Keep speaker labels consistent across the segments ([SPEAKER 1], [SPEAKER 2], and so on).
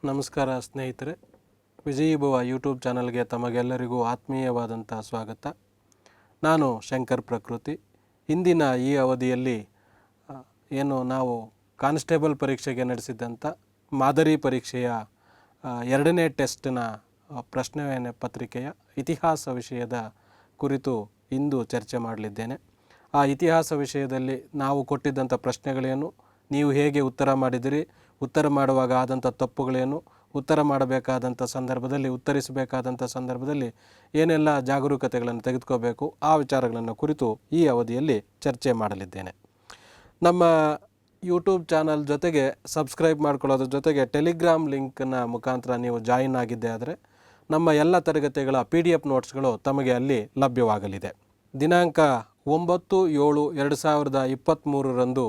[SPEAKER 1] ನಮಸ್ಕಾರ ಸ್ನೇಹಿತರೆ, ವಿಜಯೀಭವ ಯೂಟ್ಯೂಬ್ ಚಾನಲ್ಗೆ ತಮಗೆಲ್ಲರಿಗೂ ಆತ್ಮೀಯವಾದಂಥ ಸ್ವಾಗತ. ನಾನು ಶಂಕರ್ ಪ್ರಕೃತಿ. ಇಂದಿನ ಈ ಅವಧಿಯಲ್ಲಿ ನಾವು ಕಾನ್ಸ್ಟೇಬಲ್ ಪರೀಕ್ಷೆಗೆ ನಡೆಸಿದ್ದಂಥ ಮಾದರಿ ಪರೀಕ್ಷೆಯ ಎರಡನೇ ಟೆಸ್ಟ್ನ ಪ್ರಶ್ನೆ ಪತ್ರಿಕೆಯ ಇತಿಹಾಸ ವಿಷಯದ ಕುರಿತು ಇಂದು ಚರ್ಚೆ ಮಾಡಲಿದ್ದೇನೆ. ಆ ಇತಿಹಾಸ ವಿಷಯದಲ್ಲಿ ನಾವು ಕೊಟ್ಟಿದ್ದಂಥ ಪ್ರಶ್ನೆಗಳೇನು, ನೀವು ಹೇಗೆ ಉತ್ತರ ಮಾಡಿದಿರಿ, ಉತ್ತರ ಮಾಡುವಾಗ ಆದಂಥ ತಪ್ಪುಗಳೇನು, ಉತ್ತರ ಮಾಡಬೇಕಾದಂಥ ಸಂದರ್ಭದಲ್ಲಿ ಉತ್ತರಿಸಬೇಕಾದಂಥ ಸಂದರ್ಭದಲ್ಲಿ ಏನೆಲ್ಲ ಜಾಗರೂಕತೆಗಳನ್ನು ತೆಗೆದುಕೋಬೇಕು, ಆ ವಿಚಾರಗಳನ್ನು ಕುರಿತು ಈ ಅವಧಿಯಲ್ಲಿ ಚರ್ಚೆ ಮಾಡಲಿದ್ದೇನೆ. ನಮ್ಮ ಯೂಟ್ಯೂಬ್ ಚಾನಲ್ ಜೊತೆಗೆ ಸಬ್ಸ್ಕ್ರೈಬ್ ಮಾಡ್ಕೊಳ್ಳೋದ್ರ ಜೊತೆಗೆ ಟೆಲಿಗ್ರಾಮ್ ಲಿಂಕ್ನ ಮುಖಾಂತರ ನೀವು ಜಾಯಿನ್ ಆಗಿದ್ದೆ ಆದರೆ ನಮ್ಮ ಎಲ್ಲ ತರಗತಿಗಳ PDF ನೋಟ್ಸ್ಗಳು ತಮಗೆ ಅಲ್ಲಿ ಲಭ್ಯವಾಗಲಿದೆ. ದಿನಾಂಕ 9/7/2023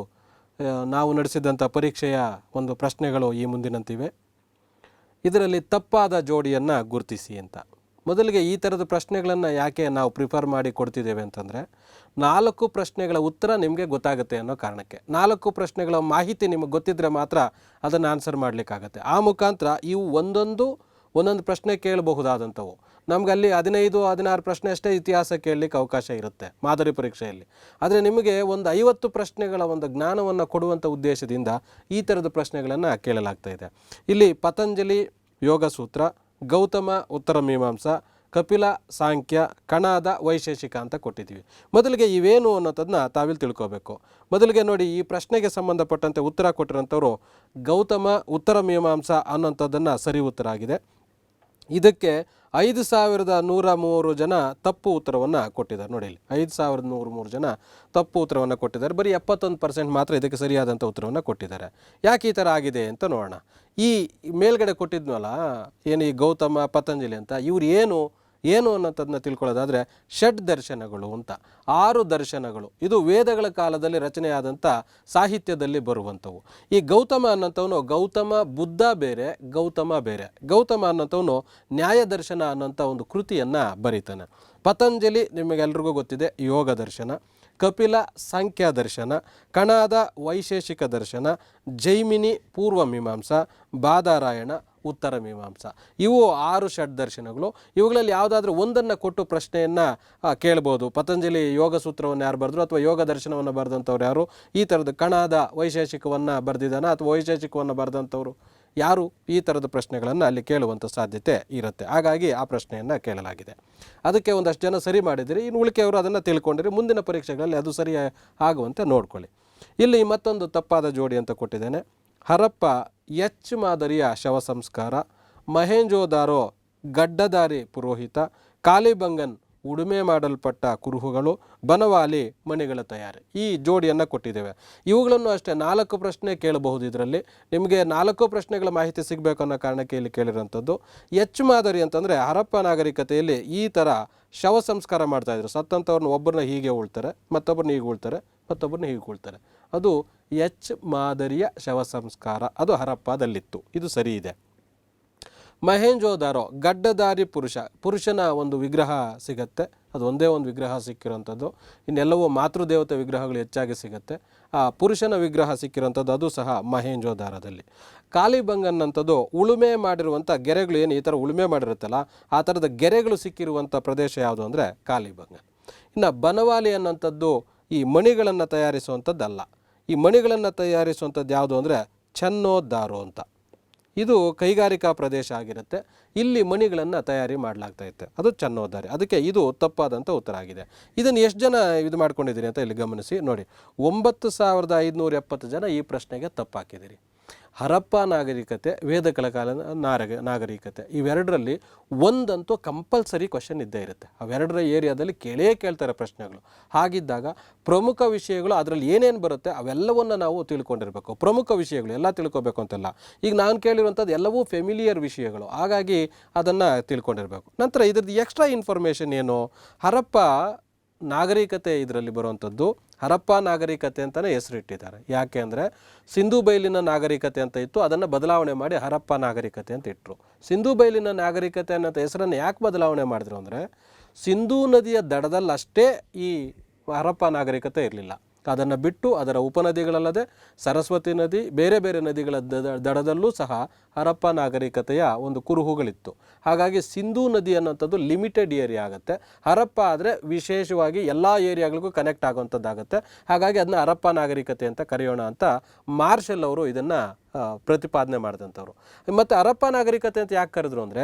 [SPEAKER 1] ನಾವು ನಡೆಸಿದಂಥ ಪರೀಕ್ಷೆಯ ಒಂದು ಪ್ರಶ್ನೆಗಳು ಈ ಮುಂದಿನಂತಿವೆ. ಇದರಲ್ಲಿ ತಪ್ಪಾದ ಜೋಡಿಯನ್ನು ಗುರುತಿಸಿ ಅಂತ. ಮೊದಲಿಗೆ ಈ ಥರದ ಪ್ರಶ್ನೆಗಳನ್ನು ಯಾಕೆ ನಾವು ಪ್ರಿಫರ್ ಮಾಡಿ ಕೊಡ್ತಿದ್ದೇವೆ ಅಂತಂದರೆ, 4 ಪ್ರಶ್ನೆಗಳ ಉತ್ತರ ನಿಮಗೆ ಗೊತ್ತಾಗುತ್ತೆ ಅನ್ನೋ ಕಾರಣಕ್ಕೆ. 4 ಪ್ರಶ್ನೆಗಳ ಮಾಹಿತಿ ನಿಮಗೆ ಗೊತ್ತಿದ್ದರೆ ಮಾತ್ರ ಅದನ್ನು ಆನ್ಸರ್ ಮಾಡಲಿಕ್ಕಾಗತ್ತೆ. ಆ ಮುಖಾಂತರ ಇವು ಒಂದೊಂದು ಪ್ರಶ್ನೆ ಕೇಳಬಹುದಾದಂಥವು. ನಮಗಲ್ಲಿ 15-16 ಪ್ರಶ್ನೆ ಅಷ್ಟೇ ಇತಿಹಾಸ ಕೇಳಲಿಕ್ಕೆ ಅವಕಾಶ ಇರುತ್ತೆ ಮಾದರಿ ಪರೀಕ್ಷೆಯಲ್ಲಿ. ಆದರೆ ನಿಮಗೆ ಒಂದು 50 ಪ್ರಶ್ನೆಗಳ ಒಂದು ಜ್ಞಾನವನ್ನು ಕೊಡುವಂಥ ಉದ್ದೇಶದಿಂದ ಈ ಥರದ ಪ್ರಶ್ನೆಗಳನ್ನು ಕೇಳಲಾಗ್ತಾ ಇದೆ. ಇಲ್ಲಿ ಪತಂಜಲಿ ಯೋಗಸೂತ್ರ, ಗೌತಮ ಉತ್ತರ ಮೀಮಾಂಸಾ, ಕಪಿಲ ಸಾಂಖ್ಯ, ಕಣಾದ ವೈಶೇಷಿಕ ಅಂತ ಕೊಟ್ಟಿದ್ದೀವಿ. ಮೊದಲಿಗೆ ಇವೇನು ಅನ್ನೋದನ್ನ ತಾವಿಲ್ಲಿ ತಿಳ್ಕೋಬೇಕು. ಮೊದಲಿಗೆ ನೋಡಿ, ಈ ಪ್ರಶ್ನೆಗೆ ಸಂಬಂಧಪಟ್ಟಂತೆ ಉತ್ತರ ಕೊಟ್ಟಿರೋಂಥವ್ರು ಗೌತಮ ಉತ್ತರ ಮೀಮಾಂಸಾ ಅನ್ನೋಂಥದ್ದನ್ನು ಸರಿ ಉತ್ತರ ಆಗಿದೆ. ಇದಕ್ಕೆ 5103 ಜನ ತಪ್ಪು ಉತ್ತರವನ್ನು ಕೊಟ್ಟಿದ್ದಾರೆ. ನೋಡಿ, 5103 ಜನ ತಪ್ಪು ಉತ್ತರವನ್ನು ಕೊಟ್ಟಿದ್ದಾರೆ. ಬರೀ 71% ಮಾತ್ರ ಇದಕ್ಕೆ ಸರಿಯಾದಂಥ ಉತ್ತರವನ್ನು ಕೊಟ್ಟಿದ್ದಾರೆ. ಯಾಕೆ ಈ ಥರ ಆಗಿದೆ ಅಂತ ನೋಡೋಣ. ಈ ಮೇಲ್ಗಡೆ ಕೊಟ್ಟಿದ್ನಲ್ಲ, ಏನು ಈ ಗೌತಮ ಪತಂಜಲಿ ಅಂತ, ಇವ್ರು ಏನು ಅನ್ನೋಂಥದ್ದನ್ನ ತಿಳ್ಕೊಳ್ಳೋದಾದರೆ, ಷಡ್ ದರ್ಶನಗಳು ಅಂತ 6 ದರ್ಶನಗಳು. ಇದು ವೇದಗಳ ಕಾಲದಲ್ಲಿ ರಚನೆಯಾದಂಥ ಸಾಹಿತ್ಯದಲ್ಲಿ ಬರುವಂಥವು. ಈ ಗೌತಮ ಅನ್ನೋಂಥವನು ಗೌತಮ ಬುದ್ಧ ಬೇರೆ, ಗೌತಮ ಬೇರೆ. ಗೌತಮ ಅನ್ನೋಂಥವನು ನ್ಯಾಯ ದರ್ಶನ ಅನ್ನೋಂಥ ಒಂದು ಕೃತಿಯನ್ನು ಬರೀತಾನೆ. ಪತಂಜಲಿ ನಿಮಗೆಲ್ರಿಗೂ ಗೊತ್ತಿದೆ, ಯೋಗ ದರ್ಶನ. ಕಪಿಲ ಸಾಂಖ್ಯ ದರ್ಶನ, ಕಣಾದ ವೈಶೇಷಿಕ ದರ್ಶನ, ಜೈಮಿನಿ ಪೂರ್ವ ಮೀಮಾಂಸಾ, ಬಾದರಾಯಣ ಉತ್ತರ ಮೀಮಾಂಸಾ. ಇವು 6 ಷಡ್ ದರ್ಶನಗಳು. ಇವುಗಳಲ್ಲಿ ಯಾವುದಾದ್ರೂ ಒಂದನ್ನು ಕೊಟ್ಟು ಪ್ರಶ್ನೆಯನ್ನು ಕೇಳ್ಬೋದು. ಪತಂಜಲಿ ಯೋಗ ಸೂತ್ರವನ್ನು ಯಾರು ಬರೆದ್ರು ಅಥವಾ ಯೋಗ ದರ್ಶನವನ್ನು ಬರೆದಂಥವ್ರು ಯಾರು, ಈ ಥರದ ಕಣಾದ ವೈಶೇಷಿಕವನ್ನು ಬರೆದಿದ್ದಾನ ಅಥವಾ ವೈಶೇಷಿಕವನ್ನು ಬರೆದಂಥವ್ರು ಯಾರು, ಈ ಥರದ ಪ್ರಶ್ನೆಗಳನ್ನು ಅಲ್ಲಿ ಕೇಳುವಂಥ ಸಾಧ್ಯತೆ ಇರುತ್ತೆ. ಹಾಗಾಗಿ ಆ ಪ್ರಶ್ನೆಯನ್ನು ಕೇಳಲಾಗಿದೆ. ಅದಕ್ಕೆ ಒಂದಷ್ಟು ಜನ ಸರಿ ಮಾಡಿದಿರಿ, ಇನ್ನು ಉಳಿಕೆಯವರು ಅದನ್ನು ತಿಳ್ಕೊಂಡಿರಿ. ಮುಂದಿನ ಪರೀಕ್ಷೆಗಳಲ್ಲಿ ಅದು ಸರಿ ಆಗುವಂತೆ ನೋಡ್ಕೊಳ್ಳಿ. ಇಲ್ಲಿ ಮತ್ತೊಂದು ತಪ್ಪಾದ ಜೋಡಿ ಅಂತ ಕೊಟ್ಟಿದ್ದೇನೆ. ಹರಪ್ಪ ಎಚ್ ಮಾದರಿಯ ಶವ ಸಂಸ್ಕಾರ, ಮಹೇಂಜೋದಾರೋ ಗಡ್ಡಧಾರಿ ಪುರೋಹಿತ, ಕಾಲಿಬಂಗನ್ ಉಡುಮೆ ಮಾಡಲ್ಪಟ್ಟ ಕುರುಹುಗಳು, ಬನವಾಲಿ ಮಣಿಗಳ ತಯಾರಿ. ಈ ಜೋಡಿಯನ್ನು ಕೊಟ್ಟಿದ್ದೇವೆ. ಇವುಗಳನ್ನು ಅಷ್ಟೇ 4 ಪ್ರಶ್ನೆ ಕೇಳಬಹುದು. ಇದರಲ್ಲಿ ನಿಮಗೆ 4 ಪ್ರಶ್ನೆಗಳ ಮಾಹಿತಿ ಸಿಗಬೇಕು ಅನ್ನೋ ಕಾರಣಕ್ಕೆ ಇಲ್ಲಿ ಕೇಳಿರೋಂಥದ್ದು. ಎಚ್ ಮಾದರಿ ಅಂತಂದರೆ ಹರಪ್ಪ ನಾಗರಿಕತೆಯಲ್ಲಿ ಈ ಥರ ಶವ ಸಂಸ್ಕಾರ ಮಾಡ್ತಾಯಿದ್ರು. ಸತ್ತಂಥವ್ರನ್ನ ಒಬ್ಬರನ್ನ ಹೀಗೆ ಉಳ್ತಾರೆ, ಮತ್ತೊಬ್ಬರನ್ನ ಹೀಗೆ ಉಳ್ತಾರೆ, ಮತ್ತೊಬ್ಬರನ್ನ ಹೀಗೆ ಉಳ್ತಾರೆ. ಅದು ಎಚ್ ಮಾದರಿಯ ಶವ ಸಂಸ್ಕಾರ, ಅದು ಹರಪ್ಪದಲ್ಲಿತ್ತು. ಇದು ಸರಿ ಇದೆ. ಮಹೇಂಜೋದಾರೋ ಗಡ್ಡಧಾರಿ ಪುರುಷನ ಒಂದು ವಿಗ್ರಹ ಸಿಗತ್ತೆ. ಅದು ಒಂದೇ ಒಂದು ವಿಗ್ರಹ ಸಿಕ್ಕಿರೋಂಥದ್ದು. ಇನ್ನೆಲ್ಲವೂ ಮಾತೃದೇವತೆ ವಿಗ್ರಹಗಳು ಹೆಚ್ಚಾಗಿ ಸಿಗುತ್ತೆ. ಆ ಪುರುಷನ ವಿಗ್ರಹ ಸಿಕ್ಕಿರೋಂಥದ್ದು ಅದು ಸಹ ಮಹೇಂಜೋದಾರದಲ್ಲಿ. ಕಾಲಿಬಂಗನ್ ಅಂಥದ್ದು ಉಳುಮೆ ಮಾಡಿರುವಂಥ ಗೆರೆಗಳು, ಏನು ಈ ಥರ ಉಳುಮೆ ಮಾಡಿರುತ್ತಲ್ಲ, ಆ ಥರದ ಗೆರೆಗಳು ಸಿಕ್ಕಿರುವಂಥ ಪ್ರದೇಶ ಯಾವುದು ಅಂದರೆ ಕಾಲಿಬಂಗನ್. ಇನ್ನು ಬನವಾಲಿ ಅನ್ನೋಂಥದ್ದು ಈ ಮಣಿಗಳನ್ನು ತಯಾರಿಸುವಂಥದ್ದಲ್ಲ. ಈ ಮಣಿಗಳನ್ನು ತಯಾರಿಸುವಂಥದ್ದು ಯಾವುದು ಅಂದರೆ ಚೆನ್ನೋದಾರೋ ಅಂತ. ಇದು ಕೈಗಾರಿಕಾ ಪ್ರದೇಶ ಆಗಿರುತ್ತೆ. ಇಲ್ಲಿ ಮಣಿಗಳನ್ನು ತಯಾರಿ ಮಾಡಲಾಗ್ತಾ ಇತ್ತು, ಅದು ಚೆನ್ನೋದಾರಿ. ಅದಕ್ಕೆ ಇದು ತಪ್ಪಾದಂಥ ಉತ್ತರ ಆಗಿದೆ. ಇದನ್ನು ಎಷ್ಟು ಜನ ಇದು ಮಾಡ್ಕೊಂಡಿದ್ದೀರಿ ಅಂತ ಇಲ್ಲಿ ಗಮನಿಸಿ. ನೋಡಿ, 9570 ಜನ ಈ ಪ್ರಶ್ನೆಗೆ ತಪ್ಪು ಹಾಕಿದ್ದೀರಿ. ಹರಪ್ಪ ನಾಗರಿಕತೆ, ವೇದಗಳ ಕಾಲದ ನಾಗರಿಕತೆ, ಇವೆರಡರಲ್ಲಿ ಒಂದಂತೂ ಕಂಪಲ್ಸರಿ ಕ್ವಶನ್ ಇದ್ದೇ ಇರುತ್ತೆ. ಅವೆರಡರ ಏರಿಯಾದಲ್ಲಿ ಕೇಳ್ತಾರೆ ಪ್ರಶ್ನೆಗಳು. ಹಾಗಿದ್ದಾಗ ಪ್ರಮುಖ ವಿಷಯಗಳು ಅದರಲ್ಲಿ ಏನೇನು ಬರುತ್ತೆ ಅವೆಲ್ಲವನ್ನು ನಾವು ತಿಳ್ಕೊಂಡಿರಬೇಕು. ಪ್ರಮುಖ ವಿಷಯಗಳು ಎಲ್ಲ ತಿಳ್ಕೊಬೇಕು ಅಂತಲ್ಲ. ಈಗ ನಾನು ಕೇಳಿರುವಂಥದ್ದು ಎಲ್ಲವೂ ಫೆಮಿಲಿಯರ್ ವಿಷಯಗಳು, ಹಾಗಾಗಿ ಅದನ್ನು ತಿಳ್ಕೊಂಡಿರಬೇಕು. ನಂತರ ಇದ್ರದ್ದು ಎಕ್ಸ್ಟ್ರಾ ಇನ್ಫಾರ್ಮೇಷನ್ ಏನು, ಹರಪ್ಪ ನಾಗರಿಕತೆ ಇದರಲ್ಲಿ ಬರುವಂಥದ್ದು ಹರಪ್ಪ ನಾಗರಿಕತೆ ಅಂತಲೇ ಹೆಸರಿಟ್ಟಿದ್ದಾರೆ. ಯಾಕೆ ಅಂದರೆ ಸಿಂಧೂ ಬಯಲಿನ ನಾಗರಿಕತೆ ಅಂತ ಇತ್ತು, ಅದನ್ನು ಬದಲಾವಣೆ ಮಾಡಿ ಹರಪ್ಪ ನಾಗರಿಕತೆ ಅಂತ ಇಟ್ಟರು. ಸಿಂಧೂ ಬಯಲಿನ ನಾಗರಿಕತೆ ಅನ್ನೋ ಹೆಸರನ್ನು ಯಾಕೆ ಬದಲಾವಣೆ ಮಾಡಿದ್ರು ಅಂದರೆ, ಸಿಂಧೂ ನದಿಯ ದಡದಲ್ಲಷ್ಟೇ ಈ ಹರಪ್ಪ ನಾಗರಿಕತೆ ಇರಲಿಲ್ಲ. ಅದನ್ನು ಬಿಟ್ಟು ಅದರ ಉಪನದಿಗಳಲ್ಲದೆ ಸರಸ್ವತಿ ನದಿ, ಬೇರೆ ಬೇರೆ ನದಿಗಳ ದಡದಲ್ಲೂ ಸಹ ಹರಪ್ಪ ನಾಗರಿಕತೆಯ ಒಂದು ಕುರುಹುಗಳಿತ್ತು. ಹಾಗಾಗಿ ಸಿಂಧೂ ನದಿ ಅನ್ನೋಂಥದ್ದು ಲಿಮಿಟೆಡ್ ಏರಿಯಾ ಆಗುತ್ತೆ. ಹರಪ್ಪ ಆದರೆ ವಿಶೇಷವಾಗಿ ಎಲ್ಲ ಏರಿಯಾಗಳಿಗೂ ಕನೆಕ್ಟ್ ಆಗುವಂಥದ್ದಾಗುತ್ತೆ. ಹಾಗಾಗಿ ಅದನ್ನ ಹರಪ್ಪ ನಾಗರಿಕತೆ ಅಂತ ಕರೆಯೋಣ ಅಂತ ಮಾರ್ಷಲ್ ಅವರು ಇದನ್ನು ಪ್ರತಿಪಾದನೆ ಮಾಡಿದಂಥವ್ರು. ಮತ್ತು ಹರಪ್ಪ ನಾಗರಿಕತೆ ಅಂತ ಯಾಕೆ ಕರೆದ್ರು ಅಂದರೆ,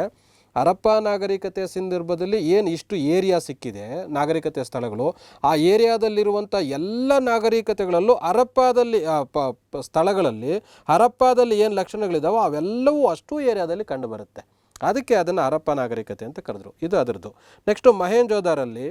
[SPEAKER 1] ಹರಪ್ಪ ನಾಗರಿಕತೆಯ ಸಂದರ್ಭದಲ್ಲಿ ಏನು ಇಷ್ಟು ಏರಿಯಾ ಸಿಕ್ಕಿದೆ ನಾಗರಿಕತೆಯ ಸ್ಥಳಗಳು, ಆ ಏರಿಯಾದಲ್ಲಿರುವಂಥ ಎಲ್ಲ ನಾಗರಿಕತೆಗಳಲ್ಲೂ ಹರಪ್ಪದಲ್ಲಿ ಸ್ಥಳಗಳಲ್ಲಿ ಹರಪ್ಪದಲ್ಲಿ ಏನು ಲಕ್ಷಣಗಳಿದ್ದಾವೋ ಅವೆಲ್ಲವೂ ಅಷ್ಟೂ ಏರಿಯಾದಲ್ಲಿ ಕಂಡುಬರುತ್ತೆ. ಅದಕ್ಕೆ ಅದನ್ನು ಹರಪ್ಪ ನಾಗರಿಕತೆ ಅಂತ ಕರೆದ್ರು. ಇದು ಅದರದ್ದು. ನೆಕ್ಸ್ಟು ಮಹೇಂಜೋದಾರಲ್ಲಿ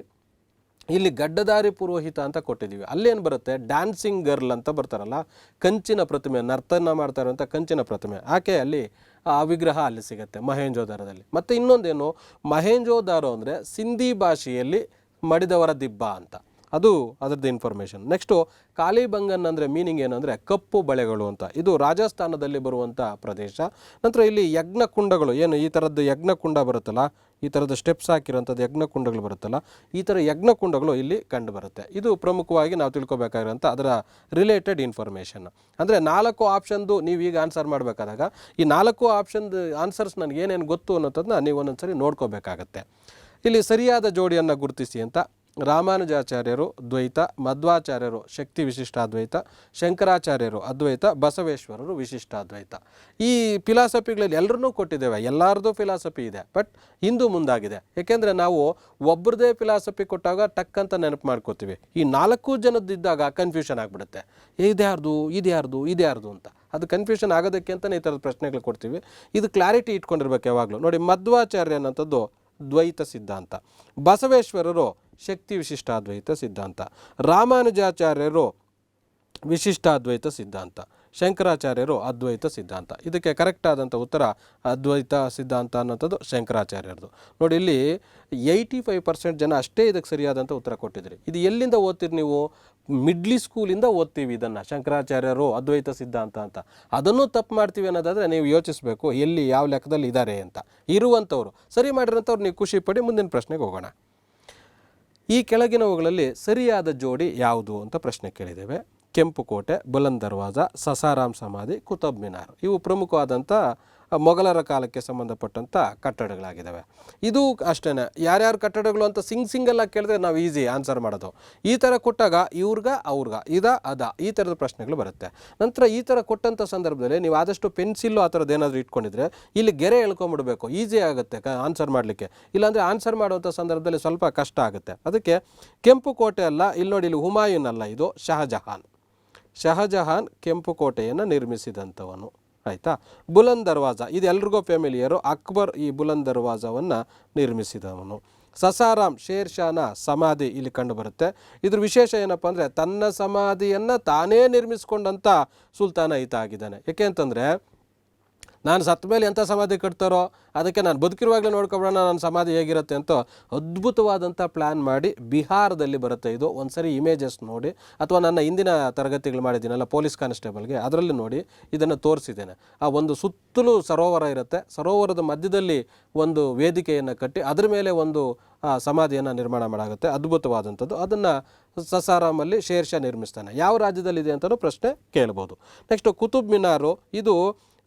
[SPEAKER 1] ಇಲ್ಲಿ ಗಡ್ಡಧಾರಿ ಪುರೋಹಿತ ಅಂತ ಕೊಟ್ಟಿದ್ದೀವಿ. ಅಲ್ಲೇನು ಬರುತ್ತೆ, ಡ್ಯಾನ್ಸಿಂಗ್ ಗರ್ಲ್ ಅಂತ ಬರ್ತಾರಲ್ಲ, ಕಂಚಿನ ಪ್ರತಿಮೆ, ನರ್ತನ ಮಾಡ್ತಾ ಇರುವಂಥ ಕಂಚಿನ ಪ್ರತಿಮೆ, ಆಕೆ ಅಲ್ಲಿ ಆ ವಿಗ್ರಹ ಅಲ್ಲಿ ಸಿಗುತ್ತೆ ಮಹೇಂಜೋದಾರದಲ್ಲಿ. ಮತ್ತು ಇನ್ನೊಂದೇನು, ಮಹೇಂಜೋದಾರೋ ಅಂದರೆ ಸಿಂಧಿ ಭಾಷೆಯಲ್ಲಿ ಮಡಿದವರ ದಿಬ್ಬ ಅಂತ, ಅದು ಅದರದ್ದು ಇನ್ಫಾರ್ಮೇಷನ್. ನೆಕ್ಸ್ಟು ಕಾಲಿಬಂಗನ್ ಅಂದರೆ ಮೀನಿಂಗ್ ಏನು ಅಂದರೆ ಕಪ್ಪು ಬಳೆಗಳು ಅಂತ. ಇದು ರಾಜಸ್ಥಾನದಲ್ಲಿ ಬರುವಂಥ ಪ್ರದೇಶ. ನಂತರ ಇಲ್ಲಿ ಯಜ್ಞಕುಂಡಗಳು, ಏನು ಈ ಥರದ್ದು ಯಜ್ಞಕುಂಡ ಬರುತ್ತಲ್ಲ, ಈ ಥರದ ಸ್ಟೆಪ್ಸ್ ಹಾಕಿರೋಂಥದ್ದು ಯಜ್ಞಕುಂಡಗಳು ಬರುತ್ತಲ್ಲ, ಈ ಥರ ಯಜ್ಞಕುಂಡಗಳು ಇಲ್ಲಿ ಕಂಡು ಬರುತ್ತೆ. ಇದು ಪ್ರಮುಖವಾಗಿ ನಾವು ತಿಳ್ಕೊಬೇಕಾಗಿರೋಂಥ ಅದರ ರಿಲೇಟೆಡ್ ಇನ್ಫಾರ್ಮೇಷನ್. ಅಂದರೆ 4 ಆಪ್ಷನ್ದು ನೀವು ಈಗ ಆನ್ಸರ್ ಮಾಡಬೇಕಾದಾಗ ಈ 4 ಆಪ್ಷನ್ದು ಆನ್ಸರ್ಸ್ ನನಗೆ ಏನೇನು ಗೊತ್ತು ಅನ್ನೋದನ್ನ ನೀವು ಒಂದೊಂದು ಸರಿ ನೋಡ್ಕೋಬೇಕಾಗತ್ತೆ. ಇಲ್ಲಿ ಸರಿಯಾದ ಜೋಡಿಯನ್ನು ಗುರುತಿಸಿ ಅಂತ ರಾಮಾನುಜಾಚಾರ್ಯರು ದ್ವೈತ, ಮಧ್ವಾಚಾರ್ಯರು ಶಕ್ತಿ ವಿಶಿಷ್ಟಾದ್ವೈತ, ಶಂಕರಾಚಾರ್ಯರು ಅದ್ವೈತ, ಬಸವೇಶ್ವರರು ವಿಶಿಷ್ಟಾದ್ವೈತ. ಈ ಫಿಲಾಸಫಿಗಳಲ್ಲಿ ಎಲ್ಲರನ್ನೂ ಕೊಟ್ಟಿದ್ದೇವೆ, ಎಲ್ಲರದ್ದು ಫಿಲಾಸಫಿ ಇದೆ, ಬಟ್ ಹಿಂದೂ ಮುಂದಾಗಿದೆ. ಯಾಕೆಂದರೆ ನಾವು ಒಬ್ಬರದೇ ಫಿಲಾಸಫಿ ಕೊಟ್ಟಾಗ ಟಕ್ ಅಂತ ನೆನಪು ಮಾಡ್ಕೋತೀವಿ. ಈ 4 ಜನದ್ದಿದ್ದಾಗ ಕನ್ಫ್ಯೂಷನ್ ಆಗಿಬಿಡುತ್ತೆ, ಇದ್ಯಾರ್ದು ಇದ್ಯಾರ್ದು ಅಂತ. ಅದು ಕನ್ಫ್ಯೂಷನ್ ಆಗೋದಕ್ಕೆ ಅಂತಲೇ ಈ ಥರದ ಪ್ರಶ್ನೆಗಳು ಕೊಡ್ತೀವಿ. ಇದು ಕ್ಲಾರಿಟಿ ಇಟ್ಕೊಂಡಿರ್ಬೇಕು ಯಾವಾಗಲೂ. ನೋಡಿ, ಮಧ್ವಾಚಾರ್ಯ ಅನ್ನೋಂಥದ್ದು ದ್ವೈತ ಸಿದ್ಧಾಂತ, ಬಸವೇಶ್ವರರು ಶಕ್ತಿ ವಿಶಿಷ್ಟಾದ್ವೈತ ಸಿದ್ಧಾಂತ, ರಾಮಾನುಜಾಚಾರ್ಯರು ವಿಶಿಷ್ಟಾದ್ವೈತ ಸಿದ್ಧಾಂತ, ಶಂಕರಾಚಾರ್ಯರು ಅದ್ವೈತ ಸಿದ್ಧಾಂತ. ಇದಕ್ಕೆ ಕರೆಕ್ಟ್ ಆದಂಥ ಉತ್ತರ ಅದ್ವೈತ ಸಿದ್ಧಾಂತ ಅನ್ನೋಂಥದ್ದು ಶಂಕರಾಚಾರ್ಯರದು. ನೋಡಿ, ಇಲ್ಲಿ 85% ಜನ ಅಷ್ಟೇ ಇದಕ್ಕೆ ಸರಿಯಾದಂಥ ಉತ್ತರ ಕೊಟ್ಟಿದ್ರಿ. ಇದು ಎಲ್ಲಿಂದ ಓದ್ತೀರಿ ನೀವು? ಮಿಡ್ಲಿ ಸ್ಕೂಲಿಂದ ಓದ್ತೀವಿ ಇದನ್ನು, ಶಂಕರಾಚಾರ್ಯರು ಅದ್ವೈತ ಸಿದ್ಧಾಂತ ಅಂತ. ಅದನ್ನು ತಪ್ಪು ಮಾಡ್ತೀವಿ ಅನ್ನೋದಾದರೆ ನೀವು ಯೋಚಿಸಬೇಕು ಎಲ್ಲಿ ಯಾವ ಲೆಕ್ಕದಲ್ಲಿ ಇದ್ದಾರೆ ಅಂತ. ಇರುವಂಥವ್ರು ಸರಿ ಮಾಡಿರೋಂಥವ್ರು ನೀವು ಖುಷಿ ಪಡಿ. ಮುಂದಿನ ಪ್ರಶ್ನೆಗೆ ಹೋಗೋಣ. ಈ ಕೆಳಗಿನವುಗಳಲ್ಲಿ ಸರಿಯಾದ ಜೋಡಿ ಯಾವುದು ಅಂತ ಪ್ರಶ್ನೆ ಕೇಳಿದ್ದೇವೆ. ಕೆಂಪು ಕೋಟೆ, ಬುಲಂದ್ ದರ್ವಾಜ, ಸಸಾರಾಮ್ ಸಮಾಧಿ, ಕುತಬ್ ಮಿನಾರ್. ಇವು ಪ್ರಮುಖವಾದಂಥ ಮೊಘಲರ ಕಾಲಕ್ಕೆ ಸಂಬಂಧಪಟ್ಟಂಥ ಕಟ್ಟಡಗಳಾಗಿದ್ದಾವೆ. ಇದು ಅಷ್ಟೇ, ಯಾರ್ಯಾರು ಕಟ್ಟಡಗಳು ಅಂತ ಸಿಂಗಲ್ಲಾಗಿ ಕೇಳಿದ್ರೆ ನಾವು ಈಸಿ ಆನ್ಸರ್ ಮಾಡೋದು. ಈ ಥರ ಕೊಟ್ಟಾಗ ಅವ್ರಿಗ ಈ ಥರದ ಪ್ರಶ್ನೆಗಳು ಬರುತ್ತೆ. ನಂತರ ಈ ಥರ ಕೊಟ್ಟಂಥ ಸಂದರ್ಭದಲ್ಲಿ ನೀವು ಆದಷ್ಟು ಪೆನ್ಸಿಲ್ಲು ಆ ಥರದ್ದು ಏನಾದರೂ ಇಟ್ಕೊಂಡಿದ್ರೆ ಇಲ್ಲಿ ಗೆರೆ ಎಳ್ಕೊಂಬಿಡ್ಬೇಕು, ಈಸಿ ಆಗುತ್ತೆ ಆನ್ಸರ್ ಮಾಡಲಿಕ್ಕೆ. ಇಲ್ಲಾಂದರೆ ಆನ್ಸರ್ ಮಾಡುವಂಥ ಸಂದರ್ಭದಲ್ಲಿ ಸ್ವಲ್ಪ ಕಷ್ಟ ಆಗುತ್ತೆ. ಅದಕ್ಕೆ ಕೆಂಪು ಕೋಟೆ ಅಲ್ಲ, ಇಲ್ಲಿ ನೋಡಿ, ಇಲ್ಲಿ ಹುಮಾಯೂನ್ ಅಲ್ಲ, ಇದು ಶಹಜಹಾನ್ ಕೆಂಪು ಕೋಟೆಯನ್ನು ನಿರ್ಮಿಸಿದಂಥವನು. ಆಯಿತಾ. ಬುಲಂದ್ ದರ್ವಾಜ ಇದು ಎಲ್ರಿಗೂ ಫ್ಯಾಮಿಲಿಯರು, ಅಕ್ಬರ್ ಈ ಬುಲಂದ್ ದರ್ವಾಜವನ್ನು ನಿರ್ಮಿಸಿದವನು. ಸಸಾರಾಮ್ ಶೇರ್ ಶಾನ ಸಮಾಧಿ ಇಲ್ಲಿ ಕಂಡುಬರುತ್ತೆ. ಇದ್ರ ವಿಶೇಷ ಏನಪ್ಪ ಅಂದರೆ ತನ್ನ ಸಮಾಧಿಯನ್ನು ತಾನೇ ನಿರ್ಮಿಸ್ಕೊಂಡಂಥ ಸುಲ್ತಾನ ಈತ ಆಗಿದ್ದಾನೆ. ಏಕೆ ಅಂತಂದರೆ ನಾನು ಸತ್ತ ಮೇಲೆ ಎಂಥ ಸಮಾಧಿ ಕಟ್ತಾರೋ ಅದಕ್ಕೆ ನಾನು ಬದುಕಿರುವಾಗಲೇ ನೋಡ್ಕೊಬಿಡೋಣ ನನ್ನ ಸಮಾಧಿ ಹೇಗಿರುತ್ತೆ ಅಂತ ಅದ್ಭುತವಾದಂಥ ಪ್ಲ್ಯಾನ್ ಮಾಡಿ ಬಿಹಾರದಲ್ಲಿ ಬರುತ್ತೆ. ಇದು ಒಂದು ಸರಿ ಇಮೇಜಸ್ ನೋಡಿ, ಅಥವಾ ನನ್ನ ಹಿಂದಿನ ತರಗತಿಗಳು ಮಾಡಿದ್ದೀನಲ್ಲ ಪೊಲೀಸ್ ಕಾನ್ಸ್ಟೇಬಲ್ಗೆ, ಅದರಲ್ಲಿ ನೋಡಿ ಇದನ್ನು ತೋರಿಸಿದ್ದೇನೆ. ಆ ಒಂದು ಸುತ್ತಲೂ ಸರೋವರ ಇರುತ್ತೆ, ಸರೋವರದ ಮಧ್ಯದಲ್ಲಿ ಒಂದು ವೇದಿಕೆಯನ್ನು ಕಟ್ಟಿ ಅದರ ಮೇಲೆ ಒಂದು ಸಮಾಧಿಯನ್ನು ನಿರ್ಮಾಣ ಮಾಡಾಗುತ್ತೆ. ಅದ್ಭುತವಾದಂಥದ್ದು. ಅದನ್ನು ಸಸಾರಾಮಲ್ಲಿ ಶೇರ್ ಶಾ ನಿರ್ಮಿಸ್ತಾನೆ. ಯಾವ ರಾಜ್ಯದಲ್ಲಿದೆ ಅಂತಲೂ ಪ್ರಶ್ನೆ ಕೇಳ್ಬೋದು. ನೆಕ್ಸ್ಟು ಕುತುಬ್ ಮಿನಾರು, ಇದು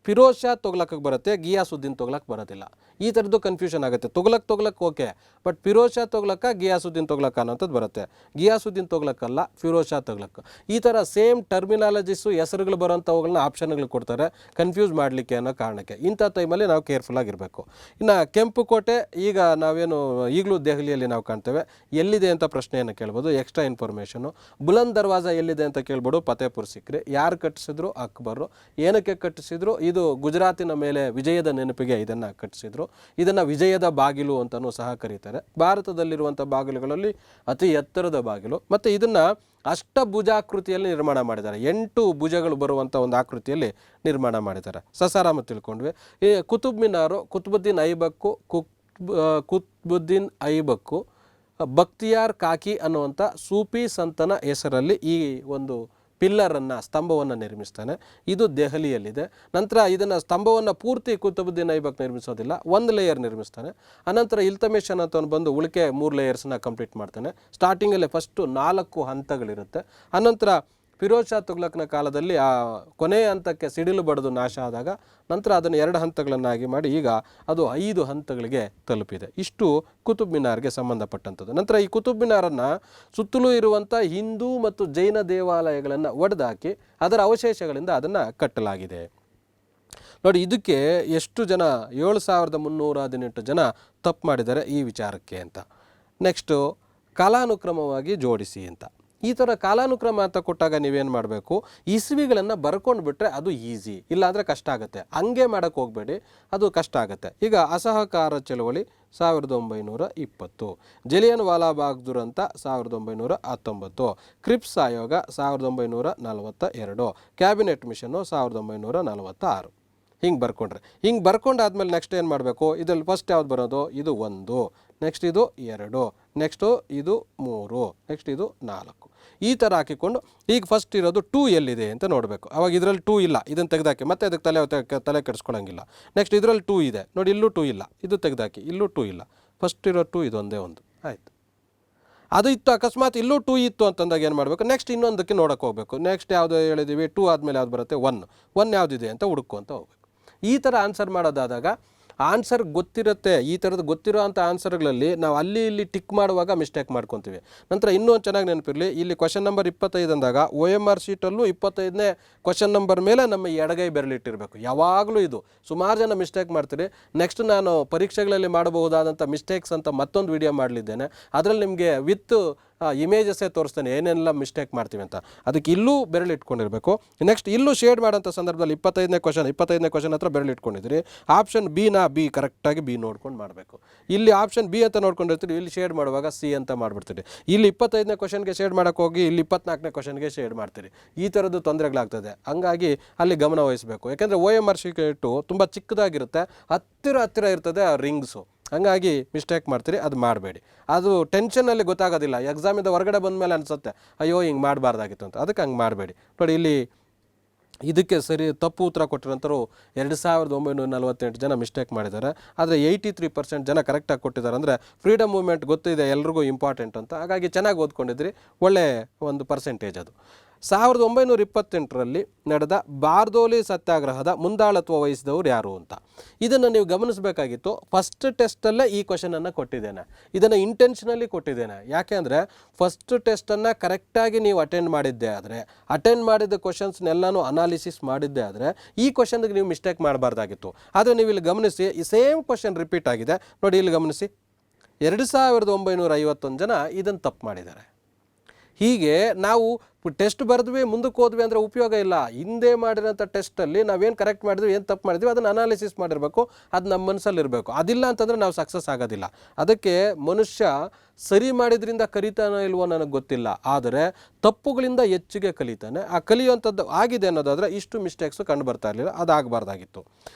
[SPEAKER 1] ಫಿರೋಜ್ ಶಾ ತೊಗ್ಲಕ್ಗೆ ಬರುತ್ತೆ, ಗಿಯಾಸುದ್ದೀನ್ ತೊಗ್ಲಕ್ ಬರೋದಿಲ್ಲ. ಈ ಥರದ್ದು ಕನ್ಫ್ಯೂಷನ್ ಆಗುತ್ತೆ. ತೊಗ್ಲಕ್ ಓಕೆ, ಬಟ್ ಫಿರೋಜ್ ಶಾ ತೊಗ್ಲಕ್ಕ ಗಿಯಾಸುದ್ದೀನ್ ತೊಗ್ಲಕ್ ಅನ್ನೋಂಥದ್ದು ಬರುತ್ತೆ. ಗಿಯಾಸುದ್ದೀನ್ ತೊಗ್ಲಕ್ಕಲ್ಲ, ಫಿರೋಜ್ ಶಾ ತೊಗ್ಲಕ್. ಈ ಥರ ಸೇಮ್ ಟರ್ಮಿನಾಲಜಿಸು ಹೆಸರುಗಳು ಬರೋಂಥವುಗಳನ್ನ ಆಪ್ಷನ್ಗಳು ಕೊಡ್ತಾರೆ ಕನ್ಫ್ಯೂಸ್ ಮಾಡಲಿಕ್ಕೆ ಅನ್ನೋ ಕಾರಣಕ್ಕೆ. ಇಂಥ ಟೈಮಲ್ಲಿ ನಾವು ಕೇರ್ಫುಲ್ ಆಗಿರಬೇಕು. ಇನ್ನು ಕೆಂಪು ಕೋಟೆ ಈಗ ನಾವೇನು ಈಗಲೂ ದೆಹಲಿಯಲ್ಲಿ ನಾವು ಕಾಣ್ತೇವೆ. ಎಲ್ಲಿದೆ ಅಂತ ಪ್ರಶ್ನೆಯನ್ನು ಕೇಳ್ಬೋದು, ಎಕ್ಸ್ಟ್ರಾ ಇನ್ಫಾರ್ಮೇಷನು. ಬುಲಂದ್ ದರ್ವಾಜ ಎಲ್ಲಿದೆ ಅಂತ ಕೇಳ್ಬೋದು, ಫತೇಪುರ್ ಸಿಕ್ರಿ. ಯಾರು ಕಟ್ಟಿಸಿದ್ರು? ಅಕ್ಬರು. ಏನಕ್ಕೆ ಕಟ್ಟಿಸಿದ್ರು? ಇದು ಗುಜರಾತಿನ ಮೇಲೆ ವಿಜಯದ ನೆನಪಿಗೆ ಇದನ್ನು ಕಟ್ಟಿಸಿದ್ರು. ಇದನ್ನು ವಿಜಯದ ಬಾಗಿಲು ಅಂತಲೂ ಸಹ ಕರೀತಾರೆ. ಭಾರತದಲ್ಲಿರುವಂಥ ಬಾಗಿಲುಗಳಲ್ಲಿ ಅತಿ ಎತ್ತರದ ಬಾಗಿಲು. ಮತ್ತು ಇದನ್ನು ಅಷ್ಟಭುಜಾಕೃತಿಯಲ್ಲಿ ನಿರ್ಮಾಣ ಮಾಡಿದ್ದಾರೆ. 8 ಭುಜಗಳು ಬರುವಂಥ ಒಂದು ಆಕೃತಿಯಲ್ಲಿ ನಿರ್ಮಾಣ ಮಾಡಿದ್ದಾರೆ. ಸಸಾರಾಮ ತಿಳ್ಕೊಂಡ್ವಿ. ಈ ಕುತುಬ್ ಮಿನಾರು ಕುತ್ಬುದ್ದೀನ್ ಐಬಕ್ಕು ಬಕ್ತಿಯಾರ್ ಕಾಕಿ ಅನ್ನುವಂಥ ಸೂಫಿ ಸಂತನ ಹೆಸರಲ್ಲಿ ಈ ಒಂದು ಪಿಲ್ಲರನ್ನು ಸ್ತಂಭವನ್ನು ನಿರ್ಮಿಸ್ತಾನೆ. ಇದು ದೆಹಲಿಯಲ್ಲಿದೆ. ನಂತರ ಇದನ್ನು ಸ್ತಂಭವನ್ನು ಪೂರ್ತಿ ಕುತುಬುದ್ದೀನ್ ಐಬಕ್ ನಿರ್ಮಿಸೋದಿಲ್ಲ, ಒಂದು ಲೇಯರ್ ನಿರ್ಮಿಸ್ತಾನೆ. ಅನಂತರ ಇಲ್ತಮಿಷ್ ಅನ್ನೋನು ಬಂದು ಉಳಿಕೆ 3 ಲೇಯರ್ಸನ್ನ ಕಂಪ್ಲೀಟ್ ಮಾಡ್ತಾನೆ. ಸ್ಟಾರ್ಟಿಂಗಲ್ಲೇ ಫಸ್ಟು 4 ಹಂತಗಳಿರುತ್ತೆ. ಅನಂತರ ಫಿರೋಜ್ ಶಾ ತುಘಲಕ್ನ ಕಾಲದಲ್ಲಿ ಆ ಕೊನೆಯ ಹಂತಕ್ಕೆ ಸಿಡಿಲು ಬಡಿದು ನಾಶ ಆದಾಗ ನಂತರ ಅದನ್ನು 2 ಹಂತಗಳನ್ನಾಗಿ ಮಾಡಿ ಈಗ ಅದು 5 ಹಂತಗಳಿಗೆ ತಲುಪಿದೆ. ಇಷ್ಟು ಕುತುಬ್ ಮಿನಾರ್ಗೆ ಸಂಬಂಧಪಟ್ಟಂಥದ್ದು. ನಂತರ ಈ ಕುತುಬ್ ಮಿನಾರನ್ನು ಸುತ್ತಲೂ ಇರುವಂಥ ಹಿಂದೂ ಮತ್ತು ಜೈನ ದೇವಾಲಯಗಳನ್ನು ಒಡೆದಾಕಿ ಅದರ ಅವಶೇಷಗಳಿಂದ ಅದನ್ನು ಕಟ್ಟಲಾಗಿದೆ. ನೋಡಿ, ಇದಕ್ಕೆ ಎಷ್ಟು ಜನ 7318 ಜನ ತಪ್ಪು ಮಾಡಿದ್ದಾರೆ ಈ ವಿಚಾರಕ್ಕೆ ಅಂತ. ನೆಕ್ಸ್ಟು ಕಾಲಾನುಕ್ರಮವಾಗಿ ಜೋಡಿಸಿ ಅಂತ. ಈ ಥರ ಕಾಲಾನುಕ್ರಮ ಅಂತ ಕೊಟ್ಟಾಗ ನೀವೇನು ಮಾಡಬೇಕು, ಇಸ್ವಿಗಳನ್ನು ಬರ್ಕೊಂಡು ಬಿಟ್ಟರೆ ಅದು ಈಸಿ, ಇಲ್ಲಾಂದರೆ ಕಷ್ಟ ಆಗುತ್ತೆ. ಹಂಗೆ ಮಾಡೋಕ್ಕೆ ಹೋಗಬೇಡಿ, ಅದು ಕಷ್ಟ ಆಗುತ್ತೆ. ಈಗ ಅಸಹಕಾರ ಚಳವಳಿ 1920, ಜಲಿಯನ್ ವಾಲಾಬಾಗ್ ದುರಂತ 1919, ಕ್ರಿಪ್ಸ್ ಆಯೋಗ 1942, ಕ್ಯಾಬಿನೆಟ್ ಮಿಷನ್ನು 1946. ಹಿಂಗೆ ಬರ್ಕೊಂಡ್ರೆ ಹಿಂಗೆ ಬರ್ಕೊಂಡಾದ್ಮೇಲೆ ನೆಕ್ಸ್ಟ್ ಏನು ಮಾಡಬೇಕು, ಇದರಲ್ಲಿ ಫಸ್ಟ್ ಯಾವ್ದು ಬರೋದು, ಇದು 1, ನೆಕ್ಸ್ಟ್ ಇದು 2, ನೆಕ್ಸ್ಟು ಇದು 3, ನೆಕ್ಸ್ಟ್ ಇದು 4. ಈ ಥರ ಹಾಕಿಕೊಂಡು ಈಗ ಫಸ್ಟ್ ಇರೋದು 2 ಎಲ್ಲಿದೆ ಅಂತ ನೋಡಬೇಕು. ಅವಾಗ ಇದರಲ್ಲಿ 2 ಇಲ್ಲ, ಇದನ್ನು ತೆಗೆದಾಕಿ, ಮತ್ತೆ ಅದಕ್ಕೆ ತಲೆ ಕೆಡಿಸ್ಕೊಳ್ಳೋಂಗಿಲ್ಲ. ನೆಕ್ಸ್ಟ್ ಇದರಲ್ಲಿ 2 ಇದೆ ನೋಡಿ, ಇಲ್ಲೂ 2 ಇಲ್ಲ, ಇದು ತೆಗೆದಾಕಿ, ಇಲ್ಲೂ 2 ಇಲ್ಲ. ಫಸ್ಟ್ ಇರೋ 2 ಇದೊಂದೇ ಒಂದು ಆಯಿತು. ಅದು ಇತ್ತು, ಅಕಸ್ಮಾತ್ ಇಲ್ಲೂ 2 ಇತ್ತು ಅಂತಂದಾಗ ಏನು ಮಾಡಬೇಕು, ನೆಕ್ಸ್ಟ್ ಇನ್ನೊಂದಕ್ಕೆ ನೋಡೋಕೆ ಹೋಗಬೇಕು. ನೆಕ್ಸ್ಟ್ ಯಾವುದು ಹೇಳಿದ್ದೀವಿ, 2 ಆದಮೇಲೆ ಯಾವ್ದು ಬರುತ್ತೆ, 1 ಯಾವುದಿದೆ ಅಂತ ಹುಡುಕು ಹೋಗಬೇಕು. ಈ ಥರ ಆನ್ಸರ್ ಮಾಡೋದಾದಾಗ ಆನ್ಸರ್ ಗೊತ್ತಿರುತ್ತೆ. ಈ ಥರದ್ದು ಗೊತ್ತಿರೋ ಅಂಥ ಆನ್ಸರ್ಗಳಲ್ಲಿ ನಾವು ಅಲ್ಲಿ ಇಲ್ಲಿ ಟಿಕ್ ಮಾಡುವಾಗ ಮಿಸ್ಟೇಕ್ ಮಾಡ್ಕೊತೀವಿ. ನಂತರ ಇನ್ನೂ ಚೆನ್ನಾಗಿ ನೆನಪಿರಲಿ, ಇಲ್ಲಿ ಕ್ವಶನ್ ನಂಬರ್ 25 ಅಂದಾಗ OMR ಶೀಟಲ್ಲೂ 25ನೇ ಕ್ವಶನ್ ನಂಬರ್ ಮೇಲೆ ನಮ್ಮ ಎಡಗೈ ಬೆರಳಿಟ್ಟಿರಬೇಕು ಯಾವಾಗಲೂ. ಇದು ಸುಮಾರು ಜನ ಮಿಸ್ಟೇಕ್ ಮಾಡ್ತೀರಿ. ನೆಕ್ಸ್ಟ್ ನಾನು ಪರೀಕ್ಷೆಗಳಲ್ಲಿ ಮಾಡಬಹುದಾದಂಥ ಮಿಸ್ಟೇಕ್ಸ್ ಅಂತ ಮತ್ತೊಂದು ವಿಡಿಯೋ ಮಾಡಲಿದ್ದೇನೆ. ಅದರಲ್ಲಿ ನಿಮಗೆ ವಿತ್ ಇಮೇಜಸ್ಸೇ ತೋರಿಸ್ತೇನೆ ಏನೆಲ್ಲ ಮಿಸ್ಟೇಕ್ ಮಾಡ್ತೀವಿ ಅಂತ. ಅದಕ್ಕೆ ಇಲ್ಲೂ ಬೆರಳು ಇಟ್ಕೊಂಡಿರಬೇಕು. ನೆಕ್ಸ್ಟ್ ಇಲ್ಲೂ ಶೇಡ್ ಮಾಡೋಂಥ ಸಂದರ್ಭದಲ್ಲಿ 25ನೇ ಕ್ವಶನ್ ಹತ್ರ ಬೆರಳು ಇಟ್ಕೊಂಡಿದ್ದೀರಿ. ಆಪ್ಷನ್ ಬಿ ಕರೆಕ್ಟಾಗಿ ಬಿ ನೋಡ್ಕೊಂಡು ಮಾಡಬೇಕು. ಇಲ್ಲಿ ಆಪ್ಷನ್ ಬಿ ಅಂತ ನೋಡ್ಕೊಂಡಿರ್ತೀರಿ, ಇಲ್ಲಿ ಶೇಡ್ ಮಾಡುವಾಗ ಸಿ ಅಂತ ಮಾಡಿಬಿಡ್ತೀರಿ. ಇಲ್ಲಿ 25ನೇ ಕ್ವಶನ್ಗೆ ಶೇಡ್ ಮಾಡೋಕ್ಕೆ ಹೋಗಿ ಇಲ್ಲಿ 24ನೇ ಕ್ವಶನ್ಗೆ ಶೇಡ್ ಮಾಡ್ತೀರಿ. ಈ ಥರದ್ದು ತೊಂದರೆಗಳಾಗ್ತದೆ. ಹಂಗಾಗಿ ಅಲ್ಲಿ ಗಮನ ವಹಿಸಬೇಕು. ಯಾಕೆಂದರೆ OMR ಶೀಟು ತುಂಬ ಚಿಕ್ಕದಾಗಿರುತ್ತೆ, ಹತ್ತಿರ ಇರ್ತದೆ ಆ ರಿಂಗ್ಸು. ಹಾಗಾಗಿ ಮಿಸ್ಟೇಕ್ ಮಾಡ್ತೀರಿ, ಅದು ಮಾಡಬೇಡಿ. ಅದು ಟೆನ್ಷನಲ್ಲಿ ಗೊತ್ತಾಗೋದಿಲ್ಲ, ಎಕ್ಸಾಮಿಂದ ಹೊರಗಡೆ ಬಂದ ಮೇಲೆ ಅನಿಸುತ್ತೆ ಅಯ್ಯೋ ಹಿಂಗೆ ಮಾಡಬಾರ್ದಾಗಿತ್ತು ಅಂತ. ಅದಕ್ಕೆ ಹಂಗೆ ಮಾಡಬೇಡಿ. ನೋಡಿ, ಇಲ್ಲಿ ಇದಕ್ಕೆ ಸರಿ ತಪ್ಪು ಉತ್ತರ ಕೊಟ್ಟಿರೋಂಥವ್ರು 2948 ಜನ ಮಿಸ್ಟೇಕ್ ಮಾಡಿದ್ದಾರೆ. ಆದರೆ 83% ಜನ ಕರೆಕ್ಟಾಗಿ ಕೊಟ್ಟಿದ್ದಾರೆ. ಅಂದರೆ ಫ್ರೀಡಮ್ ಮೂವ್ಮೆಂಟ್ ಗೊತ್ತಿದೆ ಎಲ್ರಿಗೂ ಇಂಪಾರ್ಟೆಂಟ್ ಅಂತ. ಹಾಗಾಗಿ ಚೆನ್ನಾಗಿ ಓದ್ಕೊಂಡಿದ್ರಿ, ಒಳ್ಳೆ ಒಂದು ಪರ್ಸೆಂಟೇಜ್ ಅದು. 1928ರಲ್ಲಿ ನಡೆದ ಬಾರ್ದೋಲಿ ಸತ್ಯಾಗ್ರಹದ ಮುಂದಾಳತ್ವ ವಹಿಸಿದವರು ಯಾರು ಅಂತ. ಇದನ್ನು ನೀವು ಗಮನಿಸಬೇಕಾಗಿತ್ತು. ಫಸ್ಟ್ ಟೆಸ್ಟಲ್ಲೇ ಈ ಕ್ವಶನನ್ನು ಕೊಟ್ಟಿದ್ದೇನೆ. ಇದನ್ನು ಇಂಟೆನ್ಷನಲಿ ಕೊಟ್ಟಿದ್ದೇನೆ. ಯಾಕೆ ಅಂದರೆ ಫಸ್ಟ್ ಟೆಸ್ಟನ್ನು ಕರೆಕ್ಟಾಗಿ ನೀವು ಅಟೆಂಡ್ ಮಾಡಿದ್ದೆ ಆದರೆ, ಅಟೆಂಡ್ ಮಾಡಿದ ಕ್ವಶನ್ಸ್ನೆಲ್ಲನೂ ಅನಾಲಿಸಿಸ್ ಮಾಡಿದ್ದೆ ಆದರೆ ಈ ಕ್ವಶನ್ಗೆ ನೀವು ಮಿಸ್ಟೇಕ್ ಮಾಡಬಾರ್ದಾಗಿತ್ತು. ಆದರೆ ನೀವು ಇಲ್ಲಿ ಗಮನಿಸಿ, ಈ ಸೇಮ್ ಕ್ವಶನ್ ರಿಪೀಟ್ ಆಗಿದೆ ನೋಡಿ. ಇಲ್ಲಿ ಗಮನಿಸಿ, 2951 ಜನ ಇದನ್ನು ತಪ್ಪು ಮಾಡಿದ್ದಾರೆ. ಹೀಗೆ ನಾವು ಟೆಸ್ಟ್ ಬರೆದ್ವಿ ಮುಂದಕ್ಕೆ ಹೋದ್ವಿ ಅಂದರೆ ಉಪಯೋಗ ಇಲ್ಲ. ಹಿಂದೆ ಮಾಡಿರೋಂಥ ಟೆಸ್ಟಲ್ಲಿ ನಾವೇನು ಕರೆಕ್ಟ್ ಮಾಡಿದ್ವಿ, ಏನು ತಪ್ಪು ಮಾಡಿದ್ವಿ ಅದನ್ನು ಅನಾಲಿಸಿಸ್ ಮಾಡಿರಬೇಕು. ಅದು ನಮ್ಮ ಮನಸ್ಸಲ್ಲಿರಬೇಕು. ಅದಿಲ್ಲ ಅಂತಂದರೆ ನಾವು ಸಕ್ಸಸ್ ಆಗೋದಿಲ್ಲ. ಅದಕ್ಕೆ ಮನುಷ್ಯ ಸರಿ ಮಾಡಿದ್ರಿಂದ ಕಲಿತಾನೋ ಇಲ್ವೋ ನನಗೆ ಗೊತ್ತಿಲ್ಲ, ಆದರೆ ತಪ್ಪುಗಳಿಂದ ಹೆಚ್ಚಿಗೆ ಕಲಿತಾನೆ. ಆ ಕಲಿಯುವಂಥದ್ದು ಆಗಿದೆ ಅನ್ನೋದಾದರೆ ಇಷ್ಟು ಮಿಸ್ಟೇಕ್ಸು ಕಂಡು ಬರ್ತಾ ಇರಲಿಲ್ಲ, ಅದಾಗಬಾರ್ದಾಗಿತ್ತು.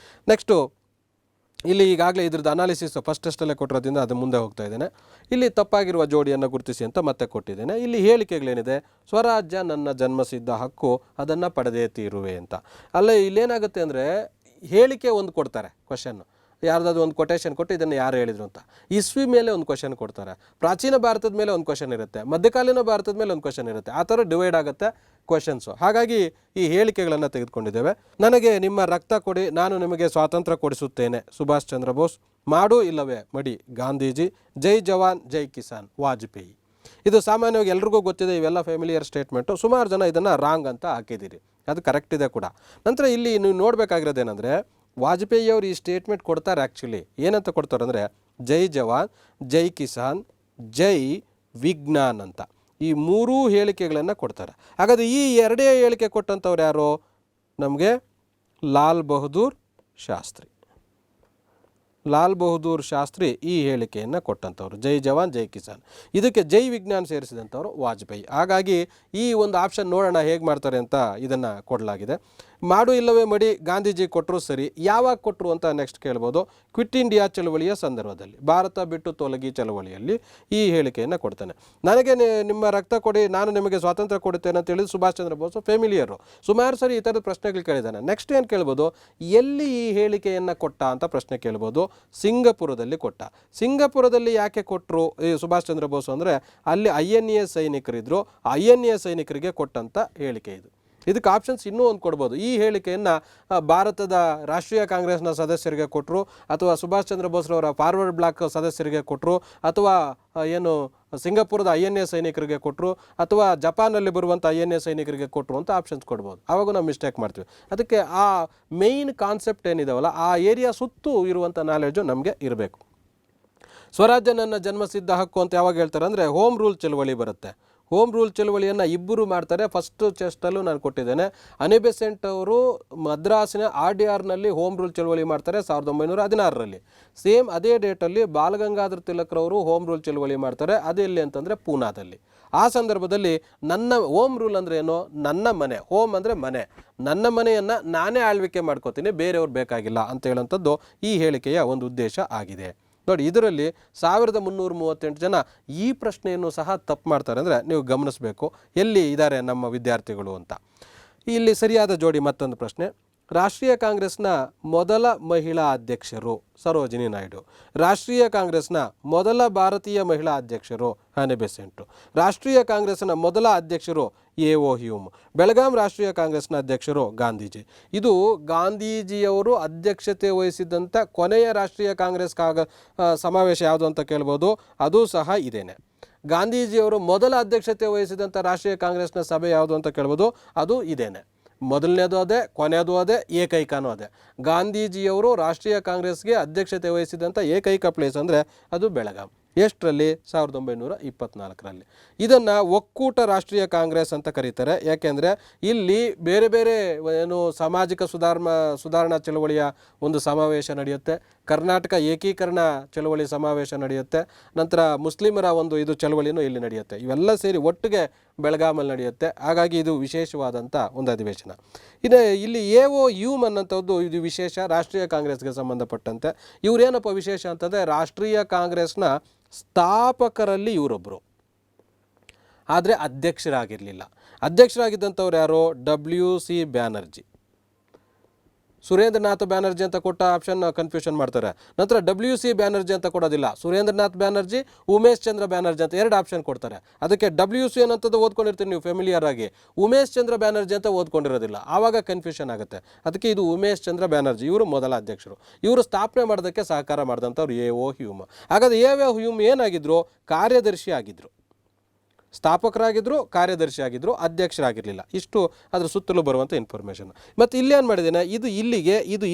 [SPEAKER 1] ನೆಕ್ಸ್ಟು ಇಲ್ಲಿ ಈಗಾಗಲೇ ಇದ್ರದ್ದು ಅನಾಲಿಸಿಸ್ ಫಸ್ಟ್ ಟೆಸ್ಟಲ್ಲೇ ಕೊಟ್ಟಿರೋದ್ರಿಂದ ಅದು ಮುಂದೆ ಹೋಗ್ತಾ ಇದ್ದೇನೆ. ಇಲ್ಲಿ ತಪ್ಪಾಗಿರುವ ಜೋಡಿಯನ್ನು ಗುರುತಿಸಿ ಅಂತ ಮತ್ತೆ ಕೊಟ್ಟಿದ್ದೇನೆ. ಇಲ್ಲಿ ಹೇಳಿಕೆಗಳೇನಿದೆ, ಸ್ವರಾಜ್ಯ ನನ್ನ ಜನ್ಮಸಿದ್ಧ ಹಕ್ಕು, ಅದನ್ನು ಪಡೆದೇ ತೀರುವೆ ಅಂತ. ಅಲ್ಲೇ ಇಲ್ಲೇನಾಗುತ್ತೆ ಅಂದರೆ ಹೇಳಿಕೆ ಒಂದು ಕೊಡ್ತಾರೆ, ಕ್ವಶನ್ನು ಯಾರ್ದಾದ್ರು ಒಂದು ಕೊಟೇಶನ್ ಕೊಟ್ಟು ಇದನ್ನು ಯಾರು ಹೇಳಿದ್ರು ಅಂತ. ಇಸ್ವಿ ಮೇಲೆ ಒಂದು ಕ್ವಶನ್ ಕೊಡ್ತಾರೆ, ಪ್ರಾಚೀನ ಭಾರತದ ಮೇಲೆ ಒಂದು ಕ್ವಶನ್ ಇರುತ್ತೆ, ಮಧ್ಯಕಾಲೀನ ಭಾರತದ ಮೇಲೆ ಒಂದು ಕ್ವಶನ್ ಇರುತ್ತೆ. ಆ ಥರ ಡಿವೈಡ್ ಆಗುತ್ತೆ ಕ್ವಶನ್ಸು. ಹಾಗಾಗಿ ಈ ಹೇಳಿಕೆಗಳನ್ನು ತೆಗೆದುಕೊಂಡಿದ್ದೇವೆ. ನನಗೆ ನಿಮ್ಮ ರಕ್ತ ಕೊಡಿ, ನಾನು ನಿಮಗೆ ಸ್ವಾತಂತ್ರ್ಯ ಕೊಡಿಸುತ್ತೇನೆ, ಸುಭಾಷ್ ಚಂದ್ರ ಬೋಸ್. ಮಾಡು ಇಲ್ಲವೇ ಮಡಿ, ಗಾಂಧೀಜಿ. ಜೈ ಜವಾನ್ ಜೈ ಕಿಸಾನ್, ವಾಜಪೇಯಿ. ಇದು ಸಾಮಾನ್ಯವಾಗಿ ಎಲ್ರಿಗೂ ಗೊತ್ತಿದೆ, ಇವೆಲ್ಲ ಫೆಮಿಲಿಯರ್ ಸ್ಟೇಟ್ಮೆಂಟು. ಸುಮಾರು ಜನ ಇದನ್ನು ರಾಂಗ್ ಅಂತ ಹಾಕಿದ್ದೀರಿ, ಅದು ಕರೆಕ್ಟ್ ಇದೆ ಕೂಡ. ನಂತರ ಇಲ್ಲಿ ನೀವು ನೋಡಬೇಕಾಗಿರೋದೇನೆಂದರೆ, ವಾಜಪೇಯಿಯವರು ಈ ಸ್ಟೇಟ್ಮೆಂಟ್ ಕೊಡ್ತಾರೆ. ಆ್ಯಕ್ಚುಲಿ ಏನಂತ ಕೊಡ್ತಾರೆ ಅಂದರೆ, ಜೈ ಜವಾನ್ ಜೈ ಕಿಸಾನ್ ಜೈ ವಿಜ್ಞಾನ್ ಅಂತ ಈ 3 ಹೇಳಿಕೆಗಳನ್ನು ಕೊಡ್ತಾರೆ. ಹಾಗಾದರೆ ಈ 2 ಹೇಳಿಕೆ ಕೊಟ್ಟಂಥವ್ರು ಯಾರು? ನಮಗೆ ಲಾಲ್ ಬಹದ್ದೂರ್ ಶಾಸ್ತ್ರಿ. ಲಾಲ್ ಬಹದ್ದೂರ್ ಶಾಸ್ತ್ರಿ ಈ ಹೇಳಿಕೆಯನ್ನು ಕೊಟ್ಟಂಥವ್ರು, ಜೈ ಜವಾನ್ ಜೈ ಕಿಸಾನ್. ಇದಕ್ಕೆ ಜೈ ವಿಜ್ಞಾನ್ ಸೇರಿಸಿದಂಥವ್ರು ವಾಜಪೇಯಿ. ಹಾಗಾಗಿ ಈ ಒಂದು ಆಪ್ಷನ್ ನೋಡೋಣ ಹೇಗೆ ಮಾಡ್ತಾರೆ ಅಂತ ಇದನ್ನು ಕೊಡಲಾಗಿದೆ. ಮಾಡು ಇಲ್ಲವೇ ಮಡಿ ಗಾಂಧೀಜಿ ಕೊಟ್ಟರು ಸರಿ, ಯಾವಾಗ ಕೊಟ್ಟರು ಅಂತ ನೆಕ್ಸ್ಟ್ ಕೇಳ್ಬೋದು. ಕ್ವಿಟ್ ಇಂಡಿಯಾ ಚಳವಳಿಯ ಸಂದರ್ಭದಲ್ಲಿ, ಭಾರತ ಬಿಟ್ಟು ತೊಲಗಿ ಚಳವಳಿಯಲ್ಲಿ ಈ ಹೇಳಿಕೆಯನ್ನು ಕೊಡ್ತಾನೆ. ನನಗೆ ನಿಮ್ಮ ರಕ್ತ ಕೊಡಿ, ನಾನು ನಿಮಗೆ ಸ್ವಾತಂತ್ರ್ಯ ಕೊಡುತ್ತೇನೆ ಅಂತ ಹೇಳಿದ್ರು ಸುಭಾಷ್ ಚಂದ್ರ ಬೋಸ್ ಫೆಮಿಲಿಯರು. ಸುಮಾರು ಸರಿ ಈ ಥರದ ಪ್ರಶ್ನೆಗಳು ಕೇಳಿದ್ದಾನೆ. ನೆಕ್ಸ್ಟ್ ಏನು ಕೇಳ್ಬೋದು, ಎಲ್ಲಿ ಈ ಹೇಳಿಕೆಯನ್ನು ಕೊಟ್ಟ ಅಂತ ಪ್ರಶ್ನೆ ಕೇಳ್ಬೋದು. ಸಿಂಗಪುರದಲ್ಲಿ ಕೊಟ್ಟ. ಸಿಂಗಪುರದಲ್ಲಿ ಯಾಕೆ ಕೊಟ್ಟರು ಈ ಸುಭಾಷ್ ಚಂದ್ರ ಬೋಸ್ ಅಂದರೆ ಅಲ್ಲಿ INA ಸೈನಿಕರಿದ್ದರು, INA ಸೈನಿಕರಿಗೆ ಕೊಟ್ಟಂಥ ಹೇಳಿಕೆ ಇದು. ಇದಕ್ಕೆ ಆಪ್ಷನ್ಸ್ ಇನ್ನೂ ಒಂದು ಕೊಡ್ಬೋದು. ಈ ಹೇಳಿಕೆಯನ್ನು ಭಾರತದ ರಾಷ್ಟ್ರೀಯ ಕಾಂಗ್ರೆಸ್ನ ಸದಸ್ಯರಿಗೆ ಕೊಟ್ಟರು, ಅಥವಾ ಸುಭಾಷ್ ಚಂದ್ರ ಬೋಸ್ರವರ ಫಾರ್ವರ್ಡ್ ಬ್ಲಾಕ್ ಸದಸ್ಯರಿಗೆ ಕೊಟ್ಟರು, ಅಥವಾ ಏನು ಸಿಂಗಪುರದ INA ಸೈನಿಕರಿಗೆ ಕೊಟ್ಟರು, ಅಥವಾ ಜಪಾನಲ್ಲಿ ಬರುವಂಥ INA ಸೈನಿಕರಿಗೆ ಕೊಟ್ಟರು ಅಂತ ಆಪ್ಷನ್ಸ್ ಕೊಡ್ಬೋದು. ಆವಾಗ ನಾವು ಮಿಸ್ಟೇಕ್ ಮಾಡ್ತೀವಿ. ಅದಕ್ಕೆ ಆ ಮೇಯ್ನ್ ಕಾನ್ಸೆಪ್ಟ್ ಏನಿದಾವಲ್ಲ ಆ ಏರಿಯಾ ಸುತ್ತೂ ಇರುವಂಥ ನಾಲೆಡ್ಜು ನಮಗೆ ಇರಬೇಕು. ಸ್ವರಾಜ್ಯ ನನ್ನ ಜನ್ಮಸಿದ್ಧ ಹಕ್ಕು ಅಂತ ಯಾವಾಗ ಹೇಳ್ತಾರೆ ಅಂದರೆ ಹೋಮ್ ರೂಲ್ ಚಳವಳಿ ಬರುತ್ತೆ. ಹೋಮ್ ರೂಲ್ ಚಳವಳಿಯನ್ನು ಇಬ್ಬರು ಮಾಡ್ತಾರೆ. ಫಸ್ಟ್ ಚೆಸ್ಟಲ್ಲೂ ನಾನು ಕೊಟ್ಟಿದ್ದೇನೆ. ಅನಿ ಬೆಸೆಂಟ್ ಅವರು ಮದ್ರಾಸಿನ RDRನಲ್ಲಿ ಹೋಮ್ ರೂಲ್ ಚಳವಳಿ ಮಾಡ್ತಾರೆ 1916ರಲ್ಲಿ. ಸೇಮ್ ಅದೇ ಡೇಟಲ್ಲಿ ಬಾಲಗಂಗಾಧರ ತಿಲಕ್ರವರು ಹೋಮ್ ರೂಲ್ ಚಳವಳಿ ಮಾಡ್ತಾರೆ. ಅದೆಲ್ಲಿ ಅಂತಂದರೆ ಪೂನಾದಲ್ಲಿ. ಆ ಸಂದರ್ಭದಲ್ಲಿ ನನ್ನ ಹೋಮ್ ರೂಲ್ ಅಂದರೆ ಏನು, ನನ್ನ ಮನೆ, ಹೋಮ್ ಅಂದರೆ ಮನೆ, ನನ್ನ ಮನೆಯನ್ನು ನಾನೇ ಆಳ್ವಿಕೆ ಮಾಡ್ಕೋತೀನಿ, ಬೇರೆಯವ್ರು ಬೇಕಾಗಿಲ್ಲ ಅಂತ ಹೇಳೋಂಥದ್ದು ಈ ಹೇಳಿಕೆಯ ಒಂದು ಉದ್ದೇಶ ಆಗಿದೆ. ನೋಡಿ, ಇದರಲ್ಲಿ 1338 ಜನ ಈ ಪ್ರಶ್ನೆಯನ್ನು ಸಹ ತಪ್ಪು ಮಾಡ್ತಾರೆ. ಅಂದರೆ ನೀವು ಗಮನಿಸಬೇಕು ಎಲ್ಲಿ ಇದ್ದಾರೆ ನಮ್ಮ ವಿದ್ಯಾರ್ಥಿಗಳು ಅಂತ. ಇಲ್ಲಿ ಸರಿಯಾದ ಜೋಡಿ ಮತ್ತೊಂದು ಪ್ರಶ್ನೆ. ರಾಷ್ಟ್ರೀಯ ಕಾಂಗ್ರೆಸ್ನ ಮೊದಲ ಮಹಿಳಾ ಅಧ್ಯಕ್ಷರು ಸರೋಜಿನಿ ನಾಯ್ಡು. ರಾಷ್ಟ್ರೀಯ ಕಾಂಗ್ರೆಸ್ನ ಮೊದಲ ಭಾರತೀಯ ಮಹಿಳಾ ಅಧ್ಯಕ್ಷರು ಅನಿ ಬೆಸೆಂಟ್. ರಾಷ್ಟ್ರೀಯ ಕಾಂಗ್ರೆಸ್ನ ಮೊದಲ ಅಧ್ಯಕ್ಷರು A.O. ಹ್ಯೂಮ್. ಬೆಳಗಾಂ ರಾಷ್ಟ್ರೀಯ ಕಾಂಗ್ರೆಸ್ನ ಅಧ್ಯಕ್ಷರು ಗಾಂಧೀಜಿ. ಇದು ಗಾಂಧೀಜಿಯವರು ಅಧ್ಯಕ್ಷತೆ ವಹಿಸಿದಂಥ ಕೊನೆಯ ರಾಷ್ಟ್ರೀಯ ಕಾಂಗ್ರೆಸ್ ಸಮಾವೇಶ ಯಾವುದು ಅಂತ ಕೇಳ್ಬೋದು. ಅದು ಸಹ ಇದೇನೆ. ಗಾಂಧೀಜಿಯವರು ಮೊದಲ ಅಧ್ಯಕ್ಷತೆ ವಹಿಸಿದಂಥ ರಾಷ್ಟ್ರೀಯ ಕಾಂಗ್ರೆಸ್ನ ಸಭೆ ಯಾವುದು ಅಂತ ಕೇಳ್ಬೋದು. ಅದು ಇದೇನೆ. ಮೊದಲನೇದು ಅದೇ, ಕೊನೆಯದು ಅದೇ, ಏಕೈಕನೂ ಅದೇ. ಗಾಂಧೀಜಿಯವರು ರಾಷ್ಟ್ರೀಯ ಕಾಂಗ್ರೆಸ್ಗೆ ಅಧ್ಯಕ್ಷತೆ ವಹಿಸಿದಂಥ ಏಕೈಕ ಪ್ಲೇಸ್ ಅಂದರೆ ಅದು ಬೆಳಗಾಂ. ಎಷ್ಟರಲ್ಲಿ? 1924ರಲ್ಲಿ. ಇದನ್ನು ಒಕ್ಕೂಟ ರಾಷ್ಟ್ರೀಯ ಕಾಂಗ್ರೆಸ್ ಅಂತ ಕರೀತಾರೆ. ಯಾಕೆಂದರೆ ಇಲ್ಲಿ ಬೇರೆ ಬೇರೆ ಏನು ಸಾಮಾಜಿಕ ಸುಧಾರಣಾ ಚಳವಳಿಯ ಒಂದು ಸಮಾವೇಶ ನಡೆಯುತ್ತೆ, ಕರ್ನಾಟಕ ಏಕೀಕರಣ ಚಳವಳಿ ಸಮಾವೇಶ ನಡೆಯುತ್ತೆ, ನಂತರ ಮುಸ್ಲಿಮರ ಒಂದು ಇದು ಚಳವಳಿನೂ ಇಲ್ಲಿ ನಡೆಯುತ್ತೆ. ಇವೆಲ್ಲ ಸೇರಿ ಒಟ್ಟಿಗೆ ಬೆಳಗಾಮಲ್ಲಿ ನಡೆಯುತ್ತೆ. ಹಾಗಾಗಿ ಇದು ವಿಶೇಷವಾದಂಥ ಒಂದು ಅಧಿವೇಶನ. ಇನ್ನು ಇಲ್ಲಿ A.O. ಹ್ಯೂಮ್ ಅನ್ನೋಂಥದ್ದು ಇದು ವಿಶೇಷ, ರಾಷ್ಟ್ರೀಯ ಕಾಂಗ್ರೆಸ್ಗೆ ಸಂಬಂಧಪಟ್ಟಂತೆ. ಇವರೇನಪ್ಪ ವಿಶೇಷ ಅಂತಂದರೆ ರಾಷ್ಟ್ರೀಯ ಕಾಂಗ್ರೆಸ್ನ ಸ್ಥಾಪಕರಲ್ಲಿ ಇವರೊಬ್ಬರು, ಆದರೆ ಅಧ್ಯಕ್ಷರಾಗಿರಲಿಲ್ಲ. ಅಧ್ಯಕ್ಷರಾಗಿದ್ದಂಥವ್ರು ಯಾರು? W.C. ಬ್ಯಾನರ್ಜಿ. ಸುರೇಂದ್ರನಾಥ್ ಬ್ಯಾನರ್ಜಿ ಅಂತ ಕೊಟ್ಟ ಆಪ್ಷನ್ ಕನ್ಫ್ಯೂಷನ್ ಮಾಡ್ತಾರೆ. ನಂತರ W.C. ಬ್ಯಾನರ್ಜಿ ಅಂತ ಕೊಡೋದಿಲ್ಲ, ಸುರೇಂದ್ರನಾಥ್ ಬ್ಯಾನರ್ಜಿ, ಉಮೇಶ್ ಚಂದ್ರ ಬ್ಯಾನರ್ಜಿ ಅಂತ ಎರಡು ಆಪ್ಷನ್ ಕೊಡ್ತಾರೆ. ಅದಕ್ಕೆ W.C. ಅನ್ನೋಂಥದ್ದು ಓದ್ಕೊಂಡಿರ್ತೀರಿ ನೀವು ಫೆಮಿಲಿಯರ್ ಆಗಿ, ಉಮೇಶ್ ಚಂದ್ರ ಬ್ಯಾನರ್ಜಿ ಅಂತ ಓದ್ಕೊಂಡಿರೋದಿಲ್ಲ, ಆವಾಗ ಕನ್ಫ್ಯೂಷನ್ ಆಗುತ್ತೆ. ಅದಕ್ಕೆ ಇದು ಉಮೇಶ್ ಚಂದ್ರ ಬ್ಯಾನರ್ಜಿ, ಇವರು ಮೊದಲ ಅಧ್ಯಕ್ಷರು. ಇವರು ಸ್ಥಾಪನೆ ಮಾಡೋದಕ್ಕೆ ಸಹಕಾರ ಮಾಡಿದಂಥವ್ರು A.O. ಹ್ಯೂಮ್. ಹಾಗಾದರೆ A.O. ಹ್ಯೂಮ್ ಏನಾಗಿದ್ರು? ಕಾರ್ಯದರ್ಶಿ ಆಗಿದ್ದರು. ಸ್ಥಾಪಕರಾಗಿದ್ದರು, ಕಾರ್ಯದರ್ಶಿ ಆಗಿದ್ದರು, ಅಧ್ಯಕ್ಷರಾಗಿರಲಿಲ್ಲ. ಇಷ್ಟು ಅದರ ಸುತ್ತಲೂ ಬರುವಂಥ ಇನ್ಫಾರ್ಮೇಷನ್. ಮತ್ತು ಇಲ್ಲೇನು ಮಾಡಿದ್ದೇನೆ, ಇದು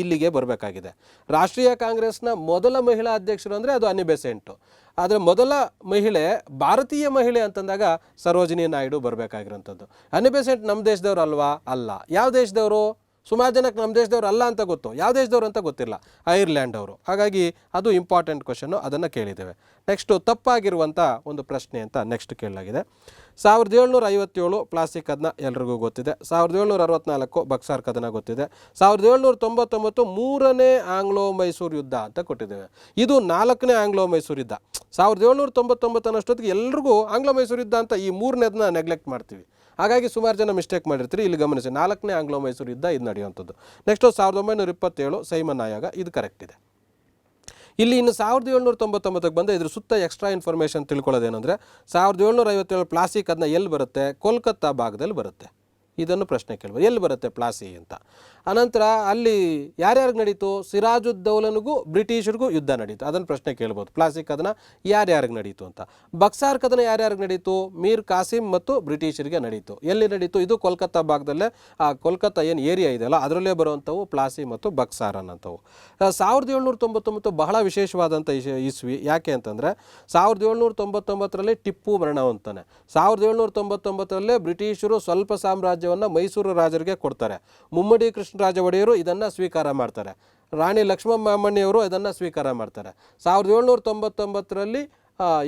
[SPEAKER 1] ಇಲ್ಲಿಗೆ ಬರಬೇಕಾಗಿದೆ. ರಾಷ್ಟ್ರೀಯ ಕಾಂಗ್ರೆಸ್ನ ಮೊದಲ ಮಹಿಳಾ ಅಧ್ಯಕ್ಷರು ಅಂದರೆ ಅದು ಅನಿ ಬೆಸೆಂಟ್. ಆದರೆ ಮೊದಲ ಮಹಿಳೆ, ಭಾರತೀಯ ಮಹಿಳೆ ಅಂತಂದಾಗ ಸರೋಜಿನಿ ನಾಯ್ಡು ಬರಬೇಕಾಗಿರೋಂಥದ್ದು. ಅನಿ ಬೆಸೆಂಟ್ ನಮ್ಮ ದೇಶದವ್ರು ಅಲ್ವಾ? ಅಲ್ಲ. ಯಾವ ದೇಶದವರು? ಸುಮಾರು ಜನಕ್ಕೆ ನಮ್ಮ ದೇಶದವ್ರು ಅಲ್ಲ ಅಂತ ಗೊತ್ತು, ಯಾವ ದೇಶದವ್ರು ಅಂತ ಗೊತ್ತಿಲ್ಲ, ಐರ್ಲ್ಯಾಂಡ್ ಅವರು. ಹಾಗಾಗಿ ಅದು ಇಂಪಾರ್ಟೆಂಟ್ ಕ್ವಶನ್ನು, ಅದನ್ನು ಕೇಳಿದ್ದೇವೆ. ನೆಕ್ಸ್ಟು ತಪ್ಪಾಗಿರುವಂಥ ಒಂದು ಪ್ರಶ್ನೆ ಅಂತ ನೆಕ್ಸ್ಟ್ ಕೇಳಲಾಗಿದೆ. 1757 ಪ್ಲಾಸ್ಟಿಕ್ ಕದನ ಎಲ್ರಿಗೂ ಗೊತ್ತಿದೆ. 1764 ಬಕ್ಸಾರ್ ಕದನ ಗೊತ್ತಿದೆ. 1799 ಮೂರನೇ ಆಂಗ್ಲೋ ಮೈಸೂರು ಯುದ್ಧ ಅಂತ ಕೊಟ್ಟಿದ್ದೇವೆ. ಇದು 4ನೇ ಆಂಗ್ಲೋ ಮೈಸೂರು ಯುದ್ಧ. 1799 ಅನ್ನಷ್ಟೊತ್ತಿಗೆ ಎಲ್ರಿಗೂ ಆಂಗ್ಲೋ ಮೈಸೂರು ಯುದ್ಧ ಅಂತ ಈ ಮೂರನೇದನ್ನ ನೆಗ್ಲೆಕ್ಟ್ ಮಾಡ್ತೀವಿ. ಹಾಗಾಗಿ ಸುಮಾರು ಜನ ಮಿಸ್ಟೇಕ್ ಮಾಡಿರ್ತೀರಿ. ಇಲ್ಲಿ ಗಮನಿಸಿ, 4ನೇ ಆಂಗ್ಲೋ ಮೈಸೂರು ಯುದ್ಧ ಇದು ನಡೆಯುವಂಥದ್ದು. ನೆಕ್ಸ್ಟು 1927 ಸೈಮನ್ ಆಯೋಗ, ಇದು ಕರೆಕ್ಟ್ ಇದೆ. ಇಲ್ಲಿ ಇನ್ನು 1799ಕ್ಕೆ ಬಂದ ಇದ್ರ ಸುತ್ತ ಎಕ್ಸ್ಟ್ರಾ ಇನ್ಫಾರ್ಮೇಷನ್ ತಿಳ್ಕೊಳ್ಳೋದೇನೆಂದರೆ 1757 ಪ್ಲಾಸಿ ಕದನ ಎಲ್ಲಿ ಬರುತ್ತೆ? ಕೋಲ್ಕತ್ತಾ ಭಾಗದಲ್ಲಿ ಬರುತ್ತೆ. ಇದನ್ನು ಪ್ರಶ್ನೆ ಕೇಳ್ಬೋದು, ಎಲ್ಲಿ ಬರುತ್ತೆ ಪ್ಲಾಸಿ ಅಂತ. ಅನಂತರ ಅಲ್ಲಿ ಯಾರ್ಯಾರಿಗೆ ನಡೀತು? ಸಿರಾಜುದ್ದೌಲನಿಗೂ ಬ್ರಿಟಿಷರಿಗೂ ಯುದ್ಧ ನಡೀತು. ಅದನ್ನು ಪ್ರಶ್ನೆ ಕೇಳ್ಬೋದು, ಪ್ಲಾಸಿ ಕದನ ಯಾರ್ಯಾರಿಗೆ ನಡೀತು ಅಂತ. ಬಕ್ಸಾರ್ ಕದನ ಯಾರ್ಯಾರಿಗೆ ನಡೀತು? ಮೀರ್ ಕಾಸಿಂ ಮತ್ತು ಬ್ರಿಟಿಷರಿಗೆ ನಡೀತು. ಎಲ್ಲಿ ನಡೀತು? ಇದು ಕೋಲ್ಕತ್ತಾ ಭಾಗದಲ್ಲೇ, ಆ ಕೋಲ್ಕತ್ತಾ ಏನು ಏರಿಯಾ ಇದೆಯಲ್ಲ ಅದರಲ್ಲೇ ಬರುವಂಥವು ಪ್ಲಾಸಿ ಮತ್ತು ಬಕ್ಸಾರ್ ಅನ್ನೋಂಥವು. 1799 ಬಹಳ ವಿಶೇಷವಾದಂಥ ಇಸ್ವಿ. ಯಾಕೆ ಅಂತಂದರೆ 1799ರಲ್ಲಿ ಟಿಪ್ಪು ಮರಣ ಹೊಂದ್ತಾನೆ. 1799ರಲ್ಲೇ ಬ್ರಿಟಿಷರು ಸ್ವಲ್ಪ ಸಾಮ್ರಾಜ್ಯವನ್ನು ಮೈಸೂರು ರಾಜರಿಗೆ ಕೊಡ್ತಾರೆ. ಮುಮ್ಮಡಿ ಕೃಷ್ಣರಾಜ ಒಡೆಯರು ಇದನ್ನು ಸ್ವೀಕಾರ ಮಾಡ್ತಾರೆ. ರಾಣಿ ಲಕ್ಷ್ಮಮ್ಮಮ್ಮಣಿಯವರು ಇದನ್ನು ಸ್ವೀಕಾರ ಮಾಡ್ತಾರೆ. 1799ರಲ್ಲಿ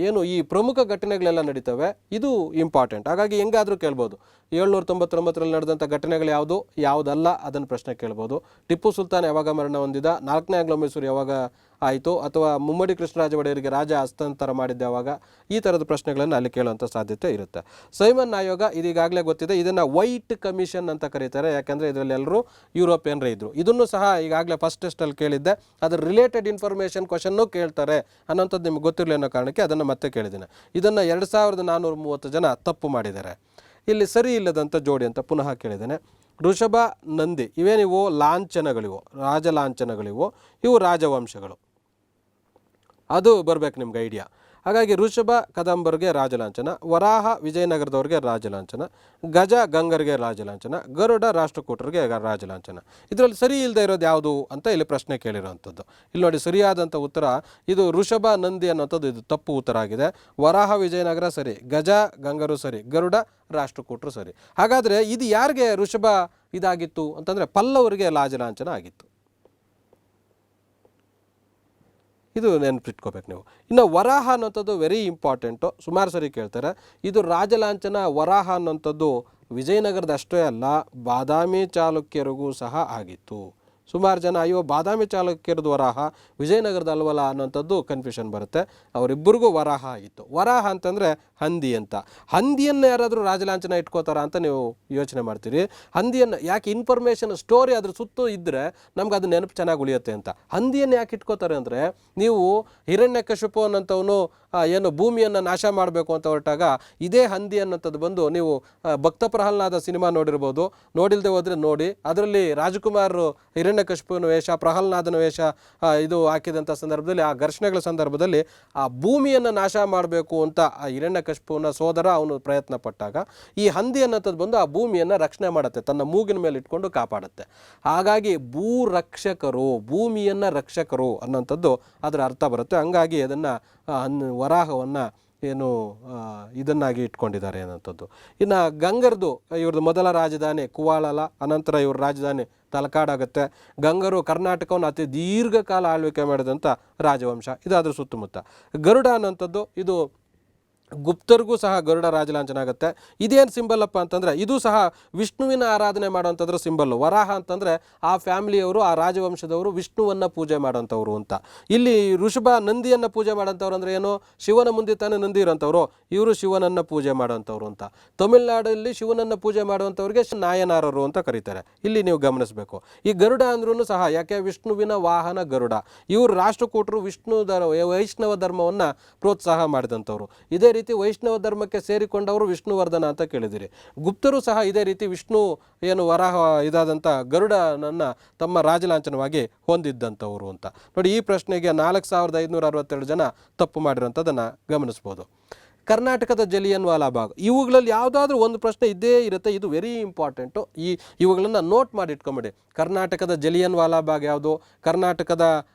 [SPEAKER 1] ಏನು ಈ ಪ್ರಮುಖ ಘಟನೆಗಳೆಲ್ಲ ನಡೀತವೆ, ಇದು ಇಂಪಾರ್ಟೆಂಟ್. ಹಾಗಾಗಿ ಹೆಂಗಾದರೂ ಕೇಳ್ಬೋದು 799ರಲ್ಲಿ ನಡೆದಂಥ ಘಟನೆಗಳು ಯಾವುದು ಯಾವುದಲ್ಲ ಅದನ್ನು ಪ್ರಶ್ನೆ ಕೇಳ್ಬೋದು. ಟಿಪ್ಪು ಸುಲ್ತಾನ್ ಯಾವಾಗ ಮರಣ ಹೊಂದಿದ, 4ನೇ ಆಂಗ್ಲೋ ಮೈಸೂರು ಯಾವಾಗ ಆಯಿತು, ಅಥವಾ ಮುಮ್ಮಡಿ ಕೃಷ್ಣರಾಜ ಒಡೆಯರಿಗೆ ರಾಜ ಹಸ್ತಾಂತರ ಮಾಡಿದ್ದೆ ಯಾವಾಗ, ಈ ಥರದ ಪ್ರಶ್ನೆಗಳನ್ನು ಅಲ್ಲಿ ಕೇಳುವಂಥ ಸಾಧ್ಯತೆ ಇರುತ್ತೆ. ಸೈಮನ್ ಆಯೋಗ ಇದೀಗಾಗಲೇ ಗೊತ್ತಿದೆ, ಇದನ್ನು ವೈಟ್ ಕಮಿಷನ್ ಅಂತ ಕರೀತಾರೆ, ಯಾಕೆಂದರೆ ಇದರಲ್ಲಿ ಎಲ್ಲರೂ ಯುರೋಪಿಯನ್ರೇ ಇದ್ದರು. ಇದನ್ನು ಸಹ ಈಗಾಗಲೇ ಫಸ್ಟ್ ಟೆಸ್ಟಲ್ಲಿ ಕೇಳಿದ್ದೆ, ಅದರ ರಿಲೇಟೆಡ್ ಇನ್ಫಾರ್ಮೇಷನ್ ಕ್ವಶನ್ನೂ ಕೇಳ್ತಾರೆ ಅನ್ನೋಂಥದ್ದು ನಿಮ್ಗೆ ಗೊತ್ತಿರಲಿ ಅನ್ನೋ ಕಾರಣಕ್ಕೆ ಅದನ್ನು ಮತ್ತೆ ಕೇಳಿದ್ದೇನೆ. ಇದನ್ನು 2430 ಜನ ತಪ್ಪು ಮಾಡಿದ್ದಾರೆ. ಇಲ್ಲಿ ಸರಿ ಇಲ್ಲದಂಥ ಜೋಡಿ ಅಂತ ಪುನಃ ಕೇಳಿದ್ದೇನೆ. ಋಷಭ ನಂದಿ ಇವೇನಿವು ಲಾಂಛನಗಳಿವು, ರಾಜ ಲಾಂಛನಗಳಿವು, ಇವು ರಾಜವಂಶಗಳು, ಅದು ಬರಬೇಕು ನಿಮ್ಗೆ ಐಡಿಯಾ. ಹಾಗಾಗಿ ಋಷಭ ಕದಂಬರ್ಗೆ ರಾಜಲಾಂಛನ, ವರಾಹ ವಿಜಯನಗರದವ್ರಿಗೆ ರಾಜಲಾಂಛನ, ಗಜ ಗಂಗರಿಗೆ ರಾಜಲಾಂಛನ, ಗರುಡ ರಾಷ್ಟ್ರಕೂಟರಿಗೆ ರಾಜಲಾಂಛನ. ಇದರಲ್ಲಿ ಸರಿ ಇಲ್ಲದೆ ಇರೋದು ಯಾವುದು ಅಂತ ಇಲ್ಲಿ ಪ್ರಶ್ನೆ ಕೇಳಿರೋವಂಥದ್ದು. ಇಲ್ಲಿ ನೋಡಿ ಸರಿಯಾದಂಥ ಉತ್ತರ ಇದು ಋಷಭ ನಂದಿ ಅನ್ನೋಂಥದ್ದು, ಇದು ತಪ್ಪು ಉತ್ತರ ಆಗಿದೆ. ವರಾಹ ವಿಜಯನಗರ ಸರಿ, ಗಜ ಗಂಗರು ಸರಿ, ಗರುಡ ರಾಷ್ಟ್ರಕೂಟರು ಸರಿ. ಹಾಗಾದರೆ ಇದು ಯಾರಿಗೆ ಋಷಭ ಇದಾಗಿತ್ತು ಅಂತಂದರೆ ಪಲ್ಲವರಿಗೆ ರಾಜಲಾಂಛನ ಆಗಿತ್ತು. ಇದು ನೆನಪಿಟ್ಕೋಬೇಕು ನೀವು. ಇನ್ನು ವರಾಹ ಅನ್ನೋಂಥದ್ದು ವೆರಿ ಇಂಪಾರ್ಟೆಂಟು, ಸುಮಾರು ಸರಿ ಕೇಳ್ತಾರೆ. ಇದು ರಾಜಲಾಂಛನ ವರಾಹ ಅನ್ನೋಂಥದ್ದು ವಿಜಯನಗರದ ಅಷ್ಟೇ ಅಲ್ಲ, ಬಾದಾಮಿ ಚಾಲುಕ್ಯರಿಗೂ ಸಹ ಆಗಿತ್ತು. ಸುಮಾರು ಜನ ಅಯ್ಯೋ ಬಾದಾಮಿ ಚಾಲುಕ್ಯರದು ವರಾಹ ವಿಜಯನಗರದ ಅಲ್ವಲ್ಲ ಅನ್ನೋಂಥದ್ದು ಕನ್ಫ್ಯೂಷನ್ ಬರುತ್ತೆ. ಅವರಿಬ್ಬರಿಗೂ ವರಾಹ ಆಗಿತ್ತು. ವರಾಹ ಅಂತಂದರೆ ಹಂದಿ ಅಂತ. ಹಂದಿಯನ್ನು ಯಾರಾದರೂ ರಾಜಲಾಂಛನ ಇಟ್ಕೋತಾರ ಅಂತ ನೀವು ಯೋಚನೆ ಮಾಡ್ತೀರಿ. ಹಂದಿಯನ್ನು ಯಾಕೆ, ಇನ್ಫಾರ್ಮೇಷನ್ ಸ್ಟೋರಿ ಅದ್ರ ಸುತ್ತು ಇದ್ದರೆ ನಮ್ಗೆ ಅದು ನೆನಪು ಚೆನ್ನಾಗಿ ಉಳಿಯುತ್ತೆ ಅಂತ. ಹಂದಿಯನ್ನು ಯಾಕೆ ಇಟ್ಕೋತಾರೆ ಅಂದರೆ, ನೀವು ಹಿರಣ್ಯಕಶಿಪು ಅನ್ನೋಂಥವನು ಏನು ಭೂಮಿಯನ್ನು ನಾಶ ಮಾಡಬೇಕು ಅಂತ ಹೊರಟಾಗ ಇದೇ ಹಂದಿ ಅನ್ನೋಂಥದ್ದು ಬಂದು, ನೀವು ಭಕ್ತ ಪ್ರಹ್ಲಾದ ಸಿನಿಮಾ ನೋಡಿರ್ಬೋದು, ನೋಡಿಲ್ಲದೆ ಹೋದರೆ ನೋಡಿ. ಅದರಲ್ಲಿ ರಾಜಕುಮಾರ್ ಹಿರಣ್ಯಕಶಿಪುವಿನ ವೇಷ, ಪ್ರಹ್ಲಾದನ ವೇಷ ಇದು ಹಾಕಿದಂಥ ಸಂದರ್ಭದಲ್ಲಿ, ಆ ಘರ್ಷಣೆಗಳ ಸಂದರ್ಭದಲ್ಲಿ ಆ ಭೂಮಿಯನ್ನು ನಾಶ ಮಾಡಬೇಕು ಅಂತ ಆ ಹಿರಣ್ಯಕಶಿಪುವಿನ ಸೋದರ ಅವನು ಪ್ರಯತ್ನ ಪಟ್ಟಾಗ ಈ ಹಂದಿ ಅನ್ನೋಂಥದ್ದು ಬಂದು ಆ ಭೂಮಿಯನ್ನು ರಕ್ಷಣೆ ಮಾಡುತ್ತೆ, ತನ್ನ ಮೂಗಿನ ಮೇಲೆ ಇಟ್ಕೊಂಡು ಕಾಪಾಡುತ್ತೆ. ಹಾಗಾಗಿ ಭೂ ರಕ್ಷಕರು, ಭೂಮಿಯನ್ನು ರಕ್ಷಕರು ಅನ್ನೋಂಥದ್ದು ಅದರ ಅರ್ಥ ಬರುತ್ತೆ. ಹಂಗಾಗಿ ಅದನ್ನು ವರಾಹವನ್ನು ಏನು ಇದನ್ನಾಗಿ ಇಟ್ಕೊಂಡಿದ್ದಾರೆ ಅನ್ನೋಂಥದ್ದು. ಇನ್ನು ಗಂಗರದು ಇವ್ರದ್ದು ಮೊದಲ ರಾಜಧಾನಿ ಕುವಾಳಲ, ಅನಂತರ ಇವ್ರ ರಾಜಧಾನಿ ತಲಕಾಡಾಗುತ್ತೆ. ಗಂಗರು ಕರ್ನಾಟಕವನ್ನು ಅತಿ ದೀರ್ಘಕಾಲ ಆಳ್ವಿಕೆ ಮಾಡಿದಂಥ ರಾಜವಂಶ, ಇದು ಅದ್ರ ಸುತ್ತಮುತ್ತ. ಗರುಡ ಅನ್ನೋಂಥದ್ದು ಇದು ಗುಪ್ತರಿಗೂ ಸಹ ಗರುಡ ರಾಜಲಾಂಛನ ಆಗುತ್ತೆ. ಇದೇನು ಸಿಂಬಲ್ಲಪ್ಪ ಅಂತಂದರೆ, ಇದು ಸಹ ವಿಷ್ಣುವಿನ ಆರಾಧನೆ ಮಾಡೋವಂಥದ್ರ ಸಿಂಬಲ್ಲು. ವರಾಹ ಅಂತಂದರೆ ಆ ಫ್ಯಾಮಿಲಿಯವರು, ಆ ರಾಜವಂಶದವರು ವಿಷ್ಣುವನ್ನು ಪೂಜೆ ಮಾಡೋಂಥವ್ರು ಅಂತ. ಇಲ್ಲಿ ಋಷಭ ನಂದಿಯನ್ನು ಪೂಜೆ ಮಾಡೋಂಥವ್ರು ಅಂದರೆ ಏನು, ಶಿವನ ಮುಂದೆ ತಾನೇ ನಂದಿ ಇರೋಂಥವ್ರು, ಇವರು ಶಿವನನ್ನು ಪೂಜೆ ಮಾಡೋಂಥವ್ರು ಅಂತ. ತಮಿಳುನಾಡಲ್ಲಿ ಶಿವನನ್ನು ಪೂಜೆ ಮಾಡುವಂಥವ್ರಿಗೆ ನಾಯನಾರರು ಅಂತ ಕರೀತಾರೆ. ಇಲ್ಲಿ ನೀವು ಗಮನಿಸಬೇಕು. ಈ ಗರುಡ ಅಂದ್ರೂ ಸಹ ಯಾಕೆ, ವಿಷ್ಣುವಿನ ವಾಹನ ಗರುಡ. ಇವರು ರಾಷ್ಟ್ರಕೂಟರು ವೈಷ್ಣವ ಧರ್ಮವನ್ನು ಪ್ರೋತ್ಸಾಹ ಮಾಡಿದಂಥವ್ರು. ಇದೇ ರೀತಿ ವೈಷ್ಣವ ಧರ್ಮಕ್ಕೆ ಸೇರಿಕೊಂಡವರು ವಿಷ್ಣುವರ್ಧನ ಅಂತ ಕೇಳಿದಿರಿ. ಗುಪ್ತರು ಸಹ ಇದೇ ರೀತಿ ವಿಷ್ಣು ಏನು ವರಾಹ ಇದಾದಂಥ ಗರುಡನನ್ನು ತಮ್ಮ ರಾಜಲಾಂಛನವಾಗಿ ಹೊಂದಿದ್ದಂಥವರು ಅಂತ. ನೋಡಿ, ಈ ಪ್ರಶ್ನೆಗೆ 4562 ಜನ ತಪ್ಪು ಮಾಡಿರೋಂಥದ್ದನ್ನು ಗಮನಿಸ್ಬೋದು. ಕರ್ನಾಟಕದ ಜಲಿಯನ್ ವಾಲಾಬಾಗ್, ಇವುಗಳಲ್ಲಿ ಯಾವುದಾದ್ರೂ ಒಂದು ಪ್ರಶ್ನೆ ಇದ್ದೇ ಇರುತ್ತೆ. ಇದು ವೆರಿ ಇಂಪಾರ್ಟೆಂಟು. ಇವುಗಳನ್ನು ನೋಟ್ ಮಾಡಿ ಇಟ್ಕೊಂಬಿಡಿ. ಕರ್ನಾಟಕದ ಜಲಿಯನ್ ವಾಲಾಬಾಗ್ ಯಾವುದು, ಕರ್ನಾಟಕದ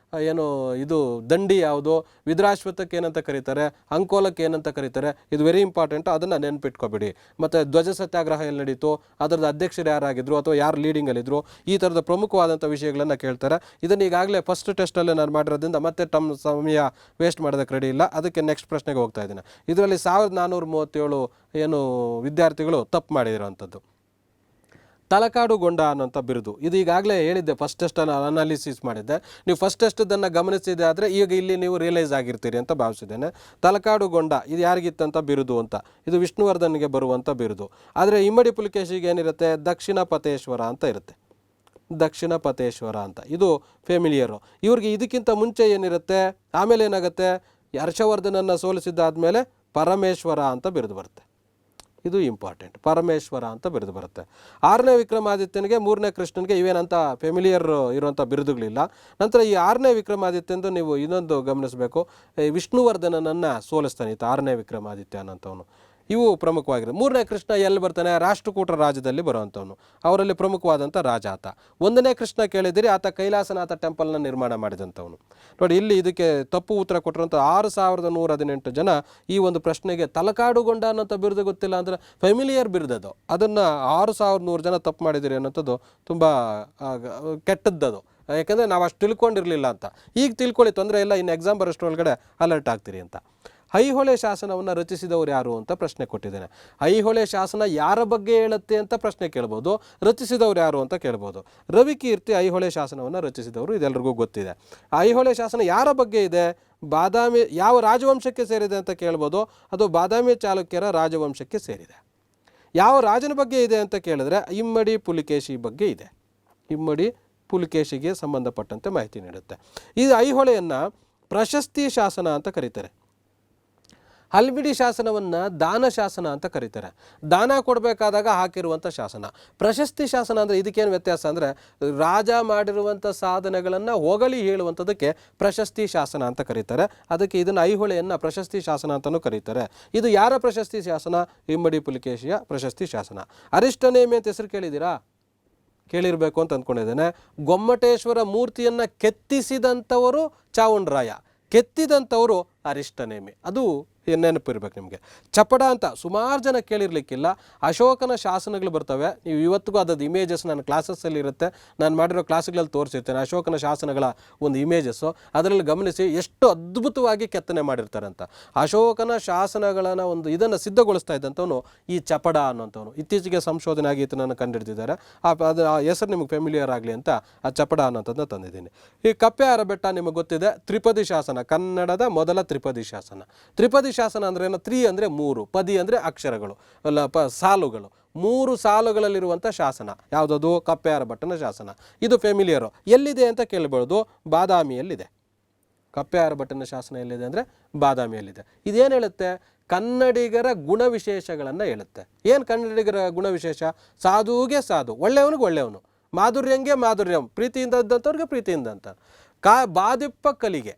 [SPEAKER 1] ಏನು ಇದು ದಂಡಿ ಯಾವುದು, ವಿದ್ರಾಶ್ವತ್ಥಕ್ಕೆ ಏನಂತ ಕರೀತಾರೆ, ಅಂಕೋಲಕ್ಕೆ ಏನಂತ ಕರೀತಾರೆ, ಇದು ವೆರಿ ಇಂಪಾರ್ಟೆಂಟು. ಅದನ್ನು ನೆನ್ಪಿಟ್ಕೊಬಿಡಿ. ಮತ್ತು ಧ್ವಜ ಸತ್ಯಾಗ್ರಹ ಎಲ್ಲಿ ನಡೀತು, ಅದರದ್ದು ಅಧ್ಯಕ್ಷರು ಯಾರಾಗಿದ್ದರು ಅಥವಾ ಯಾರು ಲೀಡಿಂಗಲ್ಲಿದ್ದರು, ಈ ಥರದ ಪ್ರಮುಖವಾದಂಥ ವಿಷಯಗಳನ್ನು ಕೇಳ್ತಾರೆ. ಇದನ್ನು ಈಗಾಗಲೇ ಫಸ್ಟ್ ಟೆಸ್ಟಲ್ಲೇ ನಾನು ಮಾಡಿರೋದ್ರಿಂದ ಮತ್ತೆ ಸಮಯ ವೇಸ್ಟ್ ಮಾಡೋದಕ್ಕೆ ರೆಡಿ ಇಲ್ಲ. ಅದಕ್ಕೆ ನೆಕ್ಸ್ಟ್ ಪ್ರಶ್ನೆಗೆ ಹೋಗ್ತಾ ಇದ್ದೀನಿ. ಇದರಲ್ಲಿ 1437 ಏನು ವಿದ್ಯಾರ್ಥಿಗಳು ತಪ್ಪು ಮಾಡಿರೋವಂಥದ್ದು. ತಲಕಾಡುಗೊಂಡ ಅನ್ನೋಂಥ ಬಿರುದು, ಇದು ಈಗಾಗಲೇ ಹೇಳಿದ್ದೆ, ಫಸ್ಟ್ ಟೆಸ್ಟನ್ನು ಅನಾಲಿಸಿಸ್ ಮಾಡಿದ್ದೆ. ನೀವು ಫಸ್ಟ್ ಟೆಸ್ಟನ್ನು ಗಮನಿಸಿದೆ ಆದರೆ ಈಗ ಇಲ್ಲಿ ನೀವು ರಿಯಲೈಸ್ ಆಗಿರ್ತೀರಿ ಅಂತ ಭಾವಿಸಿದ್ದೇನೆ. ತಲಕಾಡುಗೊಂಡ ಇದು ಯಾರಿಗಿತ್ತಂತ ಬಿರುದು ಅಂತ, ಇದು ವಿಷ್ಣುವರ್ಧನ್ಗೆ ಬರುವಂಥ ಬಿರುದು. ಆದರೆ ಇಮ್ಮಡಿ ಪುಲಿಕೇಶಿಗೆ ಏನಿರುತ್ತೆ, ದಕ್ಷಿಣ ಪತೇಶ್ವರ ಅಂತ ಇರುತ್ತೆ. ದಕ್ಷಿಣ ಪತೇಶ್ವರ ಅಂತ ಇದು ಫೆಮಿಲಿಯರು. ಇವ್ರಿಗೆ ಇದಕ್ಕಿಂತ ಮುಂಚೆ ಏನಿರುತ್ತೆ, ಆಮೇಲೆ ಏನಾಗುತ್ತೆ, ಹರ್ಷವರ್ಧನನ್ನು ಸೋಲಿಸಿದ್ದಾದಮೇಲೆ ಪರಮೇಶ್ವರ ಅಂತ ಬಿರುದು ಬರುತ್ತೆ. ಇದು ಇಂಪಾರ್ಟೆಂಟ್, ಪರಮೇಶ್ವರ ಅಂತ ಬಿರುದು ಬರುತ್ತೆ. 6ನೇ ವಿಕ್ರಮಾದಿತ್ಯನಿಗೆ 3ನೇ ಕೃಷ್ಣನಿಗೆ ಇವೇನಂತ ಫೆಮಿಲಿಯರ್ ಇರುವಂಥ ಬಿರುದುಗಳಿಲ್ಲ. ನಂತರ ಈ 6ನೇ ವಿಕ್ರಮಾದಿತ್ಯಂದು ನೀವು ಇನ್ನೊಂದು ಗಮನಿಸಬೇಕು, ವಿಷ್ಣುವರ್ಧನನನ್ನು ಸೋಲಿಸ್ತಾನೆ ಈತ 6ನೇ ವಿಕ್ರಮಾದಿತ್ಯ ಅನ್ನೋಂಥವನು. ಇವು ಪ್ರಮುಖವಾಗಿರುತ್ತೆ. 3ನೇ ಕೃಷ್ಣ ಎಲ್ಲಿ ಬರ್ತಾನೆ, ರಾಷ್ಟ್ರಕೂಟರ ರಾಜ್ಯದಲ್ಲಿ ಬರುವಂಥವನು. ಅವರಲ್ಲಿ ಪ್ರಮುಖವಾದಂಥ ರಾಜ ಆತ. 1ನೇ ಕೃಷ್ಣ ಕೇಳಿದಿರಿ, ಆತ ಕೈಲಾಸನಾಥ ಟೆಂಪಲ್ನ ನಿರ್ಮಾಣ ಮಾಡಿದಂಥವನು. ನೋಡಿ, ಇಲ್ಲಿ ಇದಕ್ಕೆ ತಪ್ಪು ಉತ್ತರ ಕೊಟ್ಟಿರುವಂಥ 6118 ಜನ ಈ ಒಂದು ಪ್ರಶ್ನೆಗೆ ತಲಕಾಡುಗೊಂಡ ಅನ್ನೋಂಥ ಬಿರುದು ಗೊತ್ತಿಲ್ಲ ಅಂದರೆ ಫೆಮಿಲಿಯರ್ ಬಿರುದದು, ಅದನ್ನು 6100 ಜನ ತಪ್ಪು ಮಾಡಿದಿರಿ ಅನ್ನೋಂಥದ್ದು ತುಂಬ ಕೆಟ್ಟದ್ದದು. ಯಾಕೆಂದರೆ ನಾವು ಅಷ್ಟು ತಿಳ್ಕೊಂಡಿರಲಿಲ್ಲ ಅಂತ. ಈಗ ತಿಳ್ಕೊಳ್ಳಿ, ತೊಂದರೆ ಇಲ್ಲ, ಇನ್ನು ಎಕ್ಸಾಮ್ ಬರೋಷ್ಟರೊಳಗಡೆ ಅಲರ್ಟ್ ಆಗ್ತೀರಿ ಅಂತ. ಐಹೊಳೆ ಶಾಸನವನ್ನು ರಚಿಸಿದವರು ಯಾರು ಅಂತ ಪ್ರಶ್ನೆ ಕೊಟ್ಟಿದ್ದೇನೆ. ಐಹೊಳೆ ಶಾಸನ ಯಾರ ಬಗ್ಗೆ ಹೇಳುತ್ತೆ ಅಂತ ಪ್ರಶ್ನೆ ಕೇಳ್ಬೋದು, ರಚಿಸಿದವರು ಯಾರು ಅಂತ ಕೇಳ್ಬೋದು. ರವಿಕೀರ್ತಿ ಐಹೊಳೆ ಶಾಸನವನ್ನು ರಚಿಸಿದವರು, ಇದೆಲ್ಲರಿಗೂ ಗೊತ್ತಿದೆ. ಐಹೊಳೆ ಶಾಸನ ಯಾರ ಬಗ್ಗೆ ಇದೆ, ಬಾದಾಮಿ ಯಾವ ರಾಜವಂಶಕ್ಕೆ ಸೇರಿದೆ ಅಂತ ಕೇಳ್ಬೋದು, ಅದು ಬಾದಾಮಿ ಚಾಲುಕ್ಯರ ರಾಜವಂಶಕ್ಕೆ ಸೇರಿದೆ. ಯಾವ ರಾಜನ ಬಗ್ಗೆ ಇದೆ ಅಂತ ಕೇಳಿದ್ರೆ ಇಮ್ಮಡಿ ಪುಲಿಕೇಶಿ ಬಗ್ಗೆ ಇದೆ. ಇಮ್ಮಡಿ ಪುಲಿಕೇಶಿಗೆ ಸಂಬಂಧಪಟ್ಟಂತೆ ಮಾಹಿತಿ ನೀಡುತ್ತೆ. ಇದು ಐಹೊಳೆಯನ್ನು ಪ್ರಶಸ್ತಿ ಶಾಸನ ಅಂತ ಕರೀತಾರೆ. ಹಲ್ಮಿಡಿ ಶಾಸನವನ್ನು ದಾನ ಶಾಸನ ಅಂತ ಕರೀತಾರೆ. ದಾನ ಕೊಡಬೇಕಾದಾಗ ಹಾಕಿರುವಂಥ ಶಾಸನ. ಪ್ರಶಸ್ತಿ ಶಾಸನ ಅಂದರೆ ಇದಕ್ಕೇನು ವ್ಯತ್ಯಾಸ ಅಂದರೆ ರಾಜ ಮಾಡಿರುವಂಥ ಸಾಧನೆಗಳನ್ನು ಹೊಗಳಿ ಹೇಳುವಂಥದ್ದಕ್ಕೆ ಪ್ರಶಸ್ತಿ ಶಾಸನ ಅಂತ ಕರೀತಾರೆ. ಅದಕ್ಕೆ ಇದನ್ನು ಐಹೊಳೆಯನ್ನು ಪ್ರಶಸ್ತಿ ಶಾಸನ ಅಂತಲೂ ಕರೀತಾರೆ. ಇದು ಯಾರ ಪ್ರಶಸ್ತಿ ಶಾಸನ? ಇಮ್ಮಡಿ ಪುಲಿಕೇಶಿಯ ಪ್ರಶಸ್ತಿ ಶಾಸನ. ಅರಿಷ್ಟನೇಮಿ ಅಂತ ಹೆಸರು ಕೇಳಿದ್ದೀರಾ? ಕೇಳಿರಬೇಕು ಅಂತ ಅಂದ್ಕೊಂಡಿದ್ದೇನೆ. ಗೊಮ್ಮಟೇಶ್ವರ ಮೂರ್ತಿಯನ್ನು ಕೆತ್ತಿಸಿದಂಥವರು ಚಾವುಂಡರಾಯ, ಕೆತ್ತಿದಂಥವರು ಅರಿಷ್ಟನೇಮಿ. ಅದು ನೆನಪಿರ್ಬೇಕು ನಿಮಗೆ. ಚಪಡ ಅಂತ ಸುಮಾರು ಜನ ಕೇಳಿರ್ಲಿಕ್ಕಿಲ್ಲ. ಅಶೋಕನ ಶಾಸನಗಳು ಬರ್ತವೆ, ನೀವು ಇವತ್ತಿಗೂ ಅದದ್ದು ಇಮೇಜಸ್ ನನ್ನ ಕ್ಲಾಸಸ್ಸಲ್ಲಿ ಇರುತ್ತೆ, ನಾನು ಮಾಡಿರೋ ಕ್ಲಾಸ್ಗಳಲ್ಲಿ ತೋರಿಸಿರ್ತೇನೆ. ಅಶೋಕನ ಶಾಸನಗಳ ಒಂದು ಇಮೇಜಸ್ಸು ಅದರಲ್ಲಿ ಗಮನಿಸಿ ಎಷ್ಟು ಅದ್ಭುತವಾಗಿ ಕೆತ್ತನೆ ಮಾಡಿರ್ತಾರೆ ಅಂತ. ಅಶೋಕನ ಶಾಸನಗಳನ್ನು ಒಂದು ಇದನ್ನು ಸಿದ್ಧಗೊಳಿಸ್ತಾ ಇದ್ದಂಥವನು ಈ ಚಪಡ ಅನ್ನೋಂಥವನು. ಇತ್ತೀಚೆಗೆ ಸಂಶೋಧನೆ ಆಗಿ ಇದನ್ನು ಕಂಡುಹಿಡಿದಿದ್ದಾರೆ. ಅದು ಆ ಹೆಸರು ನಿಮಗೆ ಫೆಮಿಲಿಯರ್ ಆಗಲಿ ಅಂತ ಆ ಚಪಡ ಅನ್ನೋಂಥದ್ದನ್ನ ತಂದಿದ್ದೀನಿ. ಈ ಕಪ್ಪೆಯಾರ ಬೆಟ್ಟ ನಿಮಗೆ ಗೊತ್ತಿದೆ, ತ್ರಿಪದಿ ಶಾಸನ, ಕನ್ನಡದ ಮೊದಲ ತ್ರಿಪದಿ ಶಾಸನ. ತ್ರಿಪದಿ ಶಾಸನ ಅಂದರೆ ಏನು? ತ್ರಿ ಅಂದರೆ ಮೂರು, ಪದಿ ಅಂದರೆ ಅಕ್ಷರಗಳು, ಅಲ್ಲ ಸಾಲುಗಳು. ಮೂರು ಸಾಲುಗಳಲ್ಲಿರುವಂಥ ಶಾಸನ ಯಾವುದದು? ಕಪ್ಪೆಯಾರ ಭಟ್ಟನ ಶಾಸನ. ಇದು ಫೆಮಿಲಿಯರು. ಎಲ್ಲಿದೆ ಅಂತ ಕೇಳಬಹುದು, ಬಾದಾಮಿಯಲ್ಲಿದೆ. ಕಪ್ಪೆಯಾರ ಭಟ್ಟನ ಶಾಸನ ಎಲ್ಲಿದೆ ಅಂದರೆ ಬಾದಾಮಿಯಲ್ಲಿದೆ. ಇದೇನು ಹೇಳುತ್ತೆ? ಕನ್ನಡಿಗರ ಗುಣವಿಶೇಷಗಳನ್ನು ಹೇಳುತ್ತೆ. ಏನು ಕನ್ನಡಿಗರ ಗುಣವಿಶೇಷ? ಸಾಧುಗೆ ಸಾಧು, ಒಳ್ಳೆಯವನಿಗೆ ಒಳ್ಳೆಯವನು, ಮಾಧುರ್ಯಂಗೆ ಮಾಧುರ್ಯಂ, ಪ್ರೀತಿಯಿಂದ ಇದ್ದಂಥವ್ರಿಗೆ ಪ್ರೀತಿಯಿಂದ ಅಂತ. ಬಾದಿಪ್ಪ ಕಲಿಗೆ,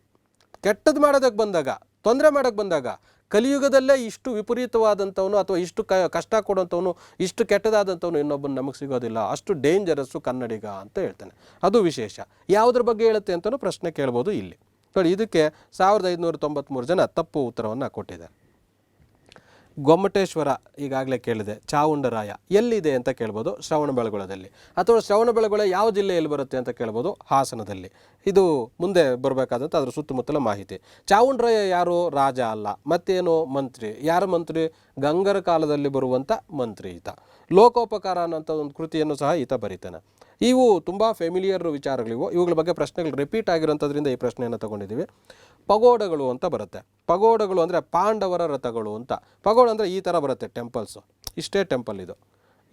[SPEAKER 1] ಕೆಟ್ಟದ್ದು ಮಾಡೋದಕ್ಕೆ ಬಂದಾಗ, ತೊಂದರೆ ಮಾಡೋಕ್ಕೆ ಬಂದಾಗ, ಕಲಿಯುಗದಲ್ಲೇ ಇಷ್ಟು ವಿಪರೀತವಾದಂಥವನು ಅಥವಾ ಇಷ್ಟು ಕಷ್ಟ ಕೊಡುವಂಥವನು, ಇಷ್ಟು ಕೆಟ್ಟದಾದಂಥವನು ಇನ್ನೊಬ್ಬನು ನಮಗೆ ಸಿಗೋದಿಲ್ಲ, ಅಷ್ಟು ಡೇಂಜರಸ್ಸು ಕನ್ನಡಿಗ ಅಂತ ಹೇಳ್ತಾನೆ. ಅದು ವಿಶೇಷ. ಯಾವುದ್ರ ಬಗ್ಗೆ ಹೇಳುತ್ತೆ ಅಂತಲೂ ಪ್ರಶ್ನೆ ಕೇಳ್ಬೋದು ಇಲ್ಲಿ ನೋಡಿ. ಇದಕ್ಕೆ 1593 ಜನ ತಪ್ಪು ಉತ್ತರವನ್ನು ಕೊಟ್ಟಿದ್ದಾರೆ. ಗೊಮ್ಮಟೇಶ್ವರ ಈಗಾಗಲೇ ಕೇಳಿದೆ. ಚಾವುಂಡರಾಯ ಎಲ್ಲಿದೆ ಅಂತ ಕೇಳ್ಬೋದು, ಶ್ರವಣಬೆಳಗೊಳದಲ್ಲಿ. ಅಥವಾ ಶ್ರವಣಬೆಳಗೊಳ ಯಾವ ಜಿಲ್ಲೆಯಲ್ಲಿ ಬರುತ್ತೆ ಅಂತ ಕೇಳ್ಬೋದು, ಹಾಸನದಲ್ಲಿ. ಇದು ಮುಂದೆ ಬರಬೇಕಾದಂಥ ಅದರ ಸುತ್ತಮುತ್ತಲ ಮಾಹಿತಿ. ಚಾವುಂಡರಾಯ ಯಾರು? ರಾಜ ಅಲ್ಲ, ಮತ್ತೇನು? ಮಂತ್ರಿ. ಯಾರ ಮಂತ್ರಿ? ಗಂಗರ ಕಾಲದಲ್ಲಿ ಬರುವಂಥ ಮಂತ್ರಿ ಈತ. ಲೋಕೋಪಕಾರ ಅನ್ನೋಂಥ ಒಂದು ಕೃತಿಯನ್ನು ಸಹ ಈತ ಬರೀತಾನೆ. ಇವು ತುಂಬ ಫೆಮಿಲಿಯರ್ ವಿಚಾರಗಳಿವು. ಇವುಗಳ ಬಗ್ಗೆ ಪ್ರಶ್ನೆಗಳು ರಿಪೀಟ್ ಆಗಿರೋಂಥದ್ರಿಂದ ಈ ಪ್ರಶ್ನೆಯನ್ನು ತಗೊಂಡಿದ್ದೀವಿ. ಪಗೋಡಗಳು ಅಂತ ಬರುತ್ತೆ. ಪಗೋಡಗಳು ಅಂದರೆ ಪಾಂಡವರ ರಥಗಳು ಅಂತ. ಪಗೋಡ ಅಂದರೆ ಈ ಥರ ಬರುತ್ತೆ ಟೆಂಪಲ್ಸು, ಇಷ್ಟೇ ಟೆಂಪಲ್ ಇದು.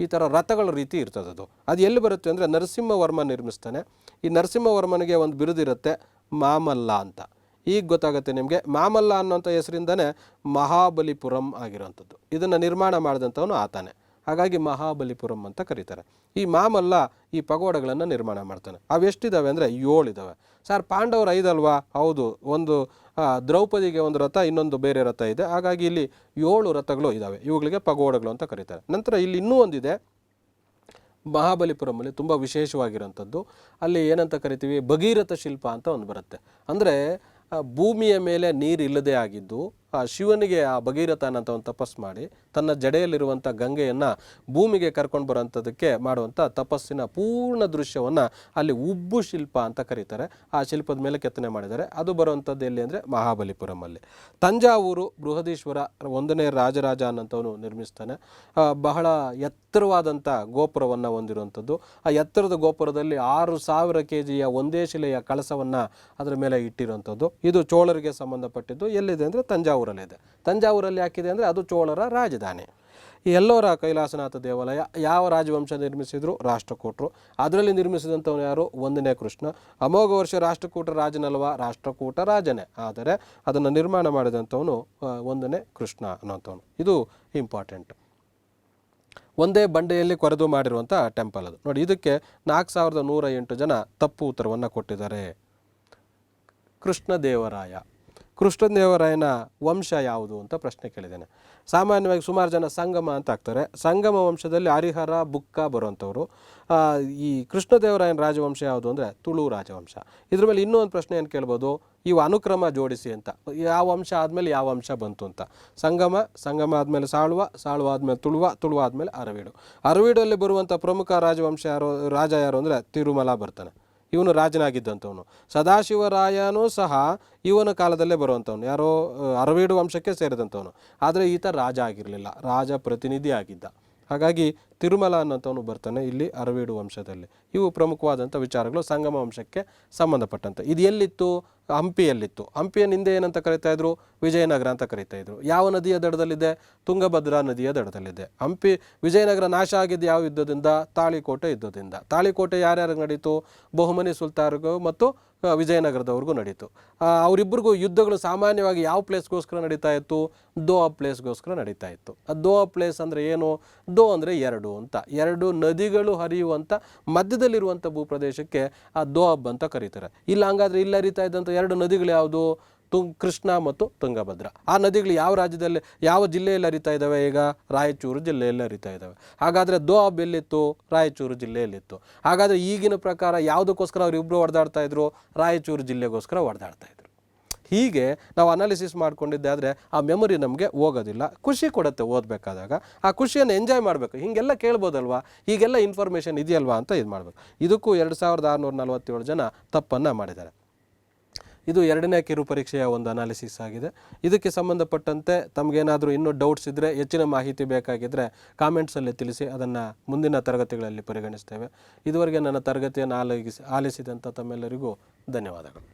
[SPEAKER 1] ಈ ಥರ ರಥಗಳ ರೀತಿ ಇರ್ತದೆ. ಅದು ಎಲ್ಲಿ ಬರುತ್ತೆ ಅಂದರೆ ನರಸಿಂಹವರ್ಮ ನಿರ್ಮಿಸ್ತಾನೆ. ಈ ನರಸಿಂಹವರ್ಮನಿಗೆ ಒಂದು ಬಿರುದಿರುತ್ತೆ, ಮಾಮಲ್ಲ ಅಂತ. ಈಗ ಗೊತ್ತಾಗುತ್ತೆ ನಿಮಗೆ. ಮಾಮಲ್ಲ ಅನ್ನೋಂಥ ಹೆಸರಿಂದನೇ ಮಹಾಬಲಿಪುರಂ ಆಗಿರೋಂಥದ್ದು. ಇದನ್ನು ನಿರ್ಮಾಣ ಮಾಡಿದಂಥವನು ಆತಾನೆ, ಹಾಗಾಗಿ ಮಹಾಬಲಿಪುರಂ ಅಂತ ಕರೀತಾರೆ. ಈ ಮಾಮಲ್ಲ ಈ ಪಗೋಡಗಳನ್ನು ನಿರ್ಮಾಣ ಮಾಡ್ತಾನೆ. ಅವೆಷ್ಟಿದ್ದಾವೆ ಅಂದರೆ 7 ಇದ್ದಾವೆ. ಸರ್ ಪಾಂಡವರು 5 ಅಲ್ವಾ? ಹೌದು, ಒಂದು ದ್ರೌಪದಿಗೆ ಒಂದು ರಥ, ಇನ್ನೊಂದು ಬೇರೆ ರಥ ಇದೆ, ಹಾಗಾಗಿ ಇಲ್ಲಿ 7 ರಥಗಳು ಇದ್ದಾವೆ. ಇವುಗಳಿಗೆ ಪಗೋಡಗಳು ಅಂತ ಕರೀತಾರೆ. ನಂತರ ಇಲ್ಲಿ ಇನ್ನೂ ಒಂದಿದೆ ಮಹಾಬಲಿಪುರಮಲ್ಲಿ, ತುಂಬ ವಿಶೇಷವಾಗಿರೋಂಥದ್ದು. ಅಲ್ಲಿ ಏನಂತ ಕರಿತೀವಿ, ಭಗೀರಥ ಶಿಲ್ಪ ಅಂತ ಒಂದು ಬರುತ್ತೆ. ಅಂದರೆ ಭೂಮಿಯ ಮೇಲೆ ನೀರಿಲ್ಲದೆ ಆಗಿದ್ದು ಶಿವನಿಗೆ ಆ ಭಗೀರಥ ಅನ್ನೋಂಥ ಒಂದು ತಪಸ್ಸು ಮಾಡಿ ತನ್ನ ಜಡೆಯಲ್ಲಿರುವಂಥ ಗಂಗೆಯನ್ನು ಭೂಮಿಗೆ ಕರ್ಕೊಂಡು ಬರೋಂಥದ್ದಕ್ಕೆ ಮಾಡುವಂಥ ತಪಸ್ಸಿನ ಪೂರ್ಣ ದೃಶ್ಯವನ್ನು ಅಲ್ಲಿ ಉಬ್ಬು ಶಿಲ್ಪ ಅಂತ ಕರೀತಾರೆ. ಆ ಶಿಲ್ಪದ ಮೇಲೆ ಕೆತ್ತನೆ ಮಾಡಿದ್ದಾರೆ. ಅದು ಬರುವಂಥದ್ದು ಎಲ್ಲಿ ಅಂದರೆ ಮಹಾಬಲಿಪುರಮಲ್ಲಿ. ತಂಜಾವೂರು ಬೃಹದೀಶ್ವರ 1ನೇ ರಾಜರಾಜ ಅನ್ನೋಂಥವನು ನಿರ್ಮಿಸ್ತಾನೆ. ಬಹಳ ಎತ್ತರವಾದಂಥ ಗೋಪುರವನ್ನು ಹೊಂದಿರುವಂಥದ್ದು. ಆ ಎತ್ತರದ ಗೋಪುರದಲ್ಲಿ 6000 kgಯ ಒಂದೇ ಶಿಲೆಯ ಕಳಸವನ್ನು ಅದರ ಮೇಲೆ ಇಟ್ಟಿರುವಂಥದ್ದು. ಇದು ಚೋಳರಿಗೆ ಸಂಬಂಧಪಟ್ಟಿದ್ದು. ಎಲ್ಲಿದೆ ಅಂದರೆ ತಂಜಾವೂರಲ್ಲಿದೆ. ತಂಜಾವೂರಲ್ಲಿ ಯಾಕಿದೆ ಅಂದರೆ ಅದು ಚೋಳರ ರಾಜಧಾನಿ. ಈ ಎಲ್ಲೋರ ಕೈಲಾಸನಾಥ ದೇವಾಲಯ ಯಾವ ರಾಜವಂಶ ನಿರ್ಮಿಸಿದ್ರು? ರಾಷ್ಟ್ರಕೂಟರು. ಅದರಲ್ಲಿ ನಿರ್ಮಿಸಿದಂಥವನು ಯಾರು? 1ನೇ ಕೃಷ್ಣ. ಅಮೋಘ ವರ್ಷ ರಾಷ್ಟ್ರಕೂಟ ರಾಜನಲ್ವಾ? ರಾಷ್ಟ್ರಕೂಟ ರಾಜನೇ, ಆದರೆ ಅದನ್ನು ನಿರ್ಮಾಣ ಮಾಡಿದಂಥವನು 1ನೇ ಕೃಷ್ಣ ಅನ್ನೋಂಥವನು. ಇದು ಇಂಪಾರ್ಟೆಂಟ್. ಒಂದೇ ಬಂಡೆಯಲ್ಲಿ ಕೊರೆದು ಮಾಡಿರುವಂಥ ಟೆಂಪಲ್ ಅದು ನೋಡಿ. ಇದಕ್ಕೆ 4108 ಜನ ತಪ್ಪು ಉತ್ತರವನ್ನು ಕೊಟ್ಟಿದ್ದಾರೆ. ಕೃಷ್ಣದೇವರಾಯ. ಕೃಷ್ಣದೇವರಾಯನ ವಂಶ ಯಾವುದು ಅಂತ ಪ್ರಶ್ನೆ ಕೇಳಿದ್ದೇನೆ. ಸಾಮಾನ್ಯವಾಗಿ ಸುಮಾರು ಜನ ಸಂಗಮ ಅಂತ ಆಗ್ತಾರೆ. ಸಂಗಮ ವಂಶದಲ್ಲಿ ಹರಿಹರ, ಬುಕ್ಕ ಬರುವಂಥವ್ರು. ಈ ಕೃಷ್ಣದೇವರಾಯನ ರಾಜವಂಶ ಯಾವುದು ಅಂದರೆ ತುಳು ರಾಜವಂಶ. ಇದ್ರ ಮೇಲೆ ಇನ್ನೂ ಒಂದು ಪ್ರಶ್ನೆ ಏನು ಕೇಳ್ಬೋದು, ಇವು ಅನುಕ್ರಮ ಜೋಡಿಸಿ ಅಂತ. ಯಾವ ವಂಶ ಆದಮೇಲೆ ಯಾವ ವಂಶ ಬಂತು ಅಂತ. ಸಂಗಮ ಆದಮೇಲೆ ಸಾಳುವ ಆದಮೇಲೆ ತುಳುವ ಆದಮೇಲೆ ಅರವೀಡು. ಅರವೀಡಲ್ಲಿ ಬರುವಂಥ ಪ್ರಮುಖ ರಾಜವಂಶ ರಾಜ ಯಾರು ಅಂದರೆ ತಿರುಮಲ ಬರ್ತಾನೆ. ಇವನು ರಾಜನಾಗಿದ್ದಂಥವನು. ಸದಾಶಿವರಾಯನೂ ಸಹ ಇವನ ಕಾಲದಲ್ಲೇ ಬರುವಂಥವನು, ಯಾರೋ ಅರವೀಡು ವಂಶಕ್ಕೆ ಸೇರಿದಂಥವನು. ಆದರೆ ಈತ ರಾಜ ಆಗಿರಲಿಲ್ಲ, ರಾಜ ಪ್ರತಿನಿಧಿ ಆಗಿದ್ದ. ಹಾಗಾಗಿ ತಿರುಮಲ ಅನ್ನೋಂಥವನು ಬರ್ತಾನೆ ಇಲ್ಲಿ ಅರವೀಡು ವಂಶದಲ್ಲಿ. ಇವು ಪ್ರಮುಖವಾದಂಥ ವಿಚಾರಗಳು ಸಂಗಮ ವಂಶಕ್ಕೆ ಸಂಬಂಧಪಟ್ಟಂತೆ. ಇದು ಎಲ್ಲಿತ್ತು? ಹಂಪಿಯಲ್ಲಿತ್ತು. ಹಂಪಿಯನ್ನು ಹಿಂದೆ ಏನಂತ ಕರಿತಾ ಇದ್ರು? ವಿಜಯನಗರ ಅಂತ ಕರಿತಾ ಇದ್ರು. ಯಾವ ನದಿಯ ದಡದಲ್ಲಿದೆ? ತುಂಗಭದ್ರಾ ನದಿಯ ದಡದಲ್ಲಿದೆ. ಹಂಪಿ ವಿಜಯನಗರ ನಾಶ ಆಗಿದ್ದು ಯಾವ ಯುದ್ಧದಿಂದ? ತಾಳಿಕೋಟೆ ಯುದ್ಧದಿಂದ. ತಾಳಿಕೋಟೆ ಯಾರ್ಯಾರಿಗೆ ನಡೀತು? ಬಹುಮನಿ ಸುಲ್ತಾನ್ರಿಗೂ ಮತ್ತು ವಿಜಯನಗರದವ್ರಿಗೂ ನಡೀತು. ಅವರಿಬ್ಬರಿಗೂ ಯುದ್ಧಗಳು ಸಾಮಾನ್ಯವಾಗಿ ಯಾವ ಪ್ಲೇಸ್ಗೋಸ್ಕರ ನಡೀತಾ ಇತ್ತು? ದೋಆಬ್ ಪ್ಲೇಸ್ಗೋಸ್ಕರ ನಡೀತಾ ಇತ್ತು. ಆ ದೋಆಬ್ ಪ್ಲೇಸ್ ಅಂದರೆ ಏನು? ದೋ ಅಂದರೆ ಎರಡು ಅಂತ, ಎರಡು ನದಿಗಳು ಹರಿಯುವಂಥ ಮಧ್ಯದಲ್ಲಿರುವಂಥ ಭೂಪ್ರದೇಶಕ್ಕೆ ಆ ದೋಆಬ್ ಅಂತ ಕರೀತಾರೆ. ಇಲ್ಲ ಹಂಗಾದ್ರೆ ಇಲ್ಲಿ ಹರಿತಾ ಇದ್ದಂಥ ಎರಡು ನದಿಗಳು ಯಾವುದು? ಕೃಷ್ಣ ಮತ್ತು ತುಂಗಭದ್ರಾ. ಆ ನದಿಗಳು ಯಾವ ರಾಜ್ಯದಲ್ಲಿ, ಯಾವ ಜಿಲ್ಲೆಯಲ್ಲಿ ಹರಿತಾ ಇದ್ದಾವೆ? ಈಗ ರಾಯಚೂರು ಜಿಲ್ಲೆಯಲ್ಲಿ ಹರಿತಾ ಇದ್ದಾವೆ. ಹಾಗಾದರೆ ದೋಆಬ್ ಎಲ್ಲಿತ್ತು? ರಾಯಚೂರು ಜಿಲ್ಲೆಯಲ್ಲಿತ್ತು. ಹಾಗಾದರೆ ಈಗಿನ ಪ್ರಕಾರ ಯಾವುದಕ್ಕೋಸ್ಕರ ಅವರಿಬ್ಬರು ಹೊಡೆದಾಡ್ತಾ ಇದ್ರು? ರಾಯಚೂರು ಜಿಲ್ಲೆಗೋಸ್ಕರ ಹೊಡೆದಾಡ್ತಾ ಇದ್ರು. ಹೀಗೆ ನಾವು ಅನಾಲಿಸಿಸ್ ಮಾಡ್ಕೊಂಡಿದ್ದೆ ಆದರೆ ಆ ಮೆಮೊರಿ ನಮಗೆ ಹೋಗೋದಿಲ್ಲ. ಖುಷಿ ಕೊಡುತ್ತೆ ಓದಬೇಕಾದಾಗ. ಆ ಖುಷಿಯನ್ನು ಎಂಜಾಯ್ ಮಾಡಬೇಕು. ಹೀಗೆಲ್ಲ ಕೇಳ್ಬೋದಲ್ವಾ, ಹೀಗೆಲ್ಲ ಇನ್ಫಾರ್ಮೇಷನ್ ಇದೆಯಲ್ವಾ ಅಂತ ಇದು ಮಾಡಬೇಕು. ಇದಕ್ಕೂ 2647 ಜನ ತಪ್ಪನ್ನು ಮಾಡಿದ್ದಾರೆ. ಇದು ಎರಡನೇ ಕಿರು ಪರೀಕ್ಷೆಯ ಒಂದು ಅನಾಲಿಸಿಸ್ ಆಗಿದೆ. ಇದಕ್ಕೆ ಸಂಬಂಧಪಟ್ಟಂತೆ ತಮಗೇನಾದರೂ ಇನ್ನೂ ಡೌಟ್ಸ್ ಇದ್ದರೆ, ಹೆಚ್ಚಿನ ಮಾಹಿತಿ ಬೇಕಾಗಿದ್ದರೆ ಕಾಮೆಂಟ್ಸಲ್ಲಿ ತಿಳಿಸಿ, ಅದನ್ನು ಮುಂದಿನ ತರಗತಿಗಳಲ್ಲಿ ಪರಿಗಣಿಸ್ತೇವೆ. ಇದುವರೆಗೆ ನನ್ನ ತರಗತಿಯನ್ನು ಆಲಿಸಿದಂಥ ತಮ್ಮೆಲ್ಲರಿಗೂ ಧನ್ಯವಾದಗಳು.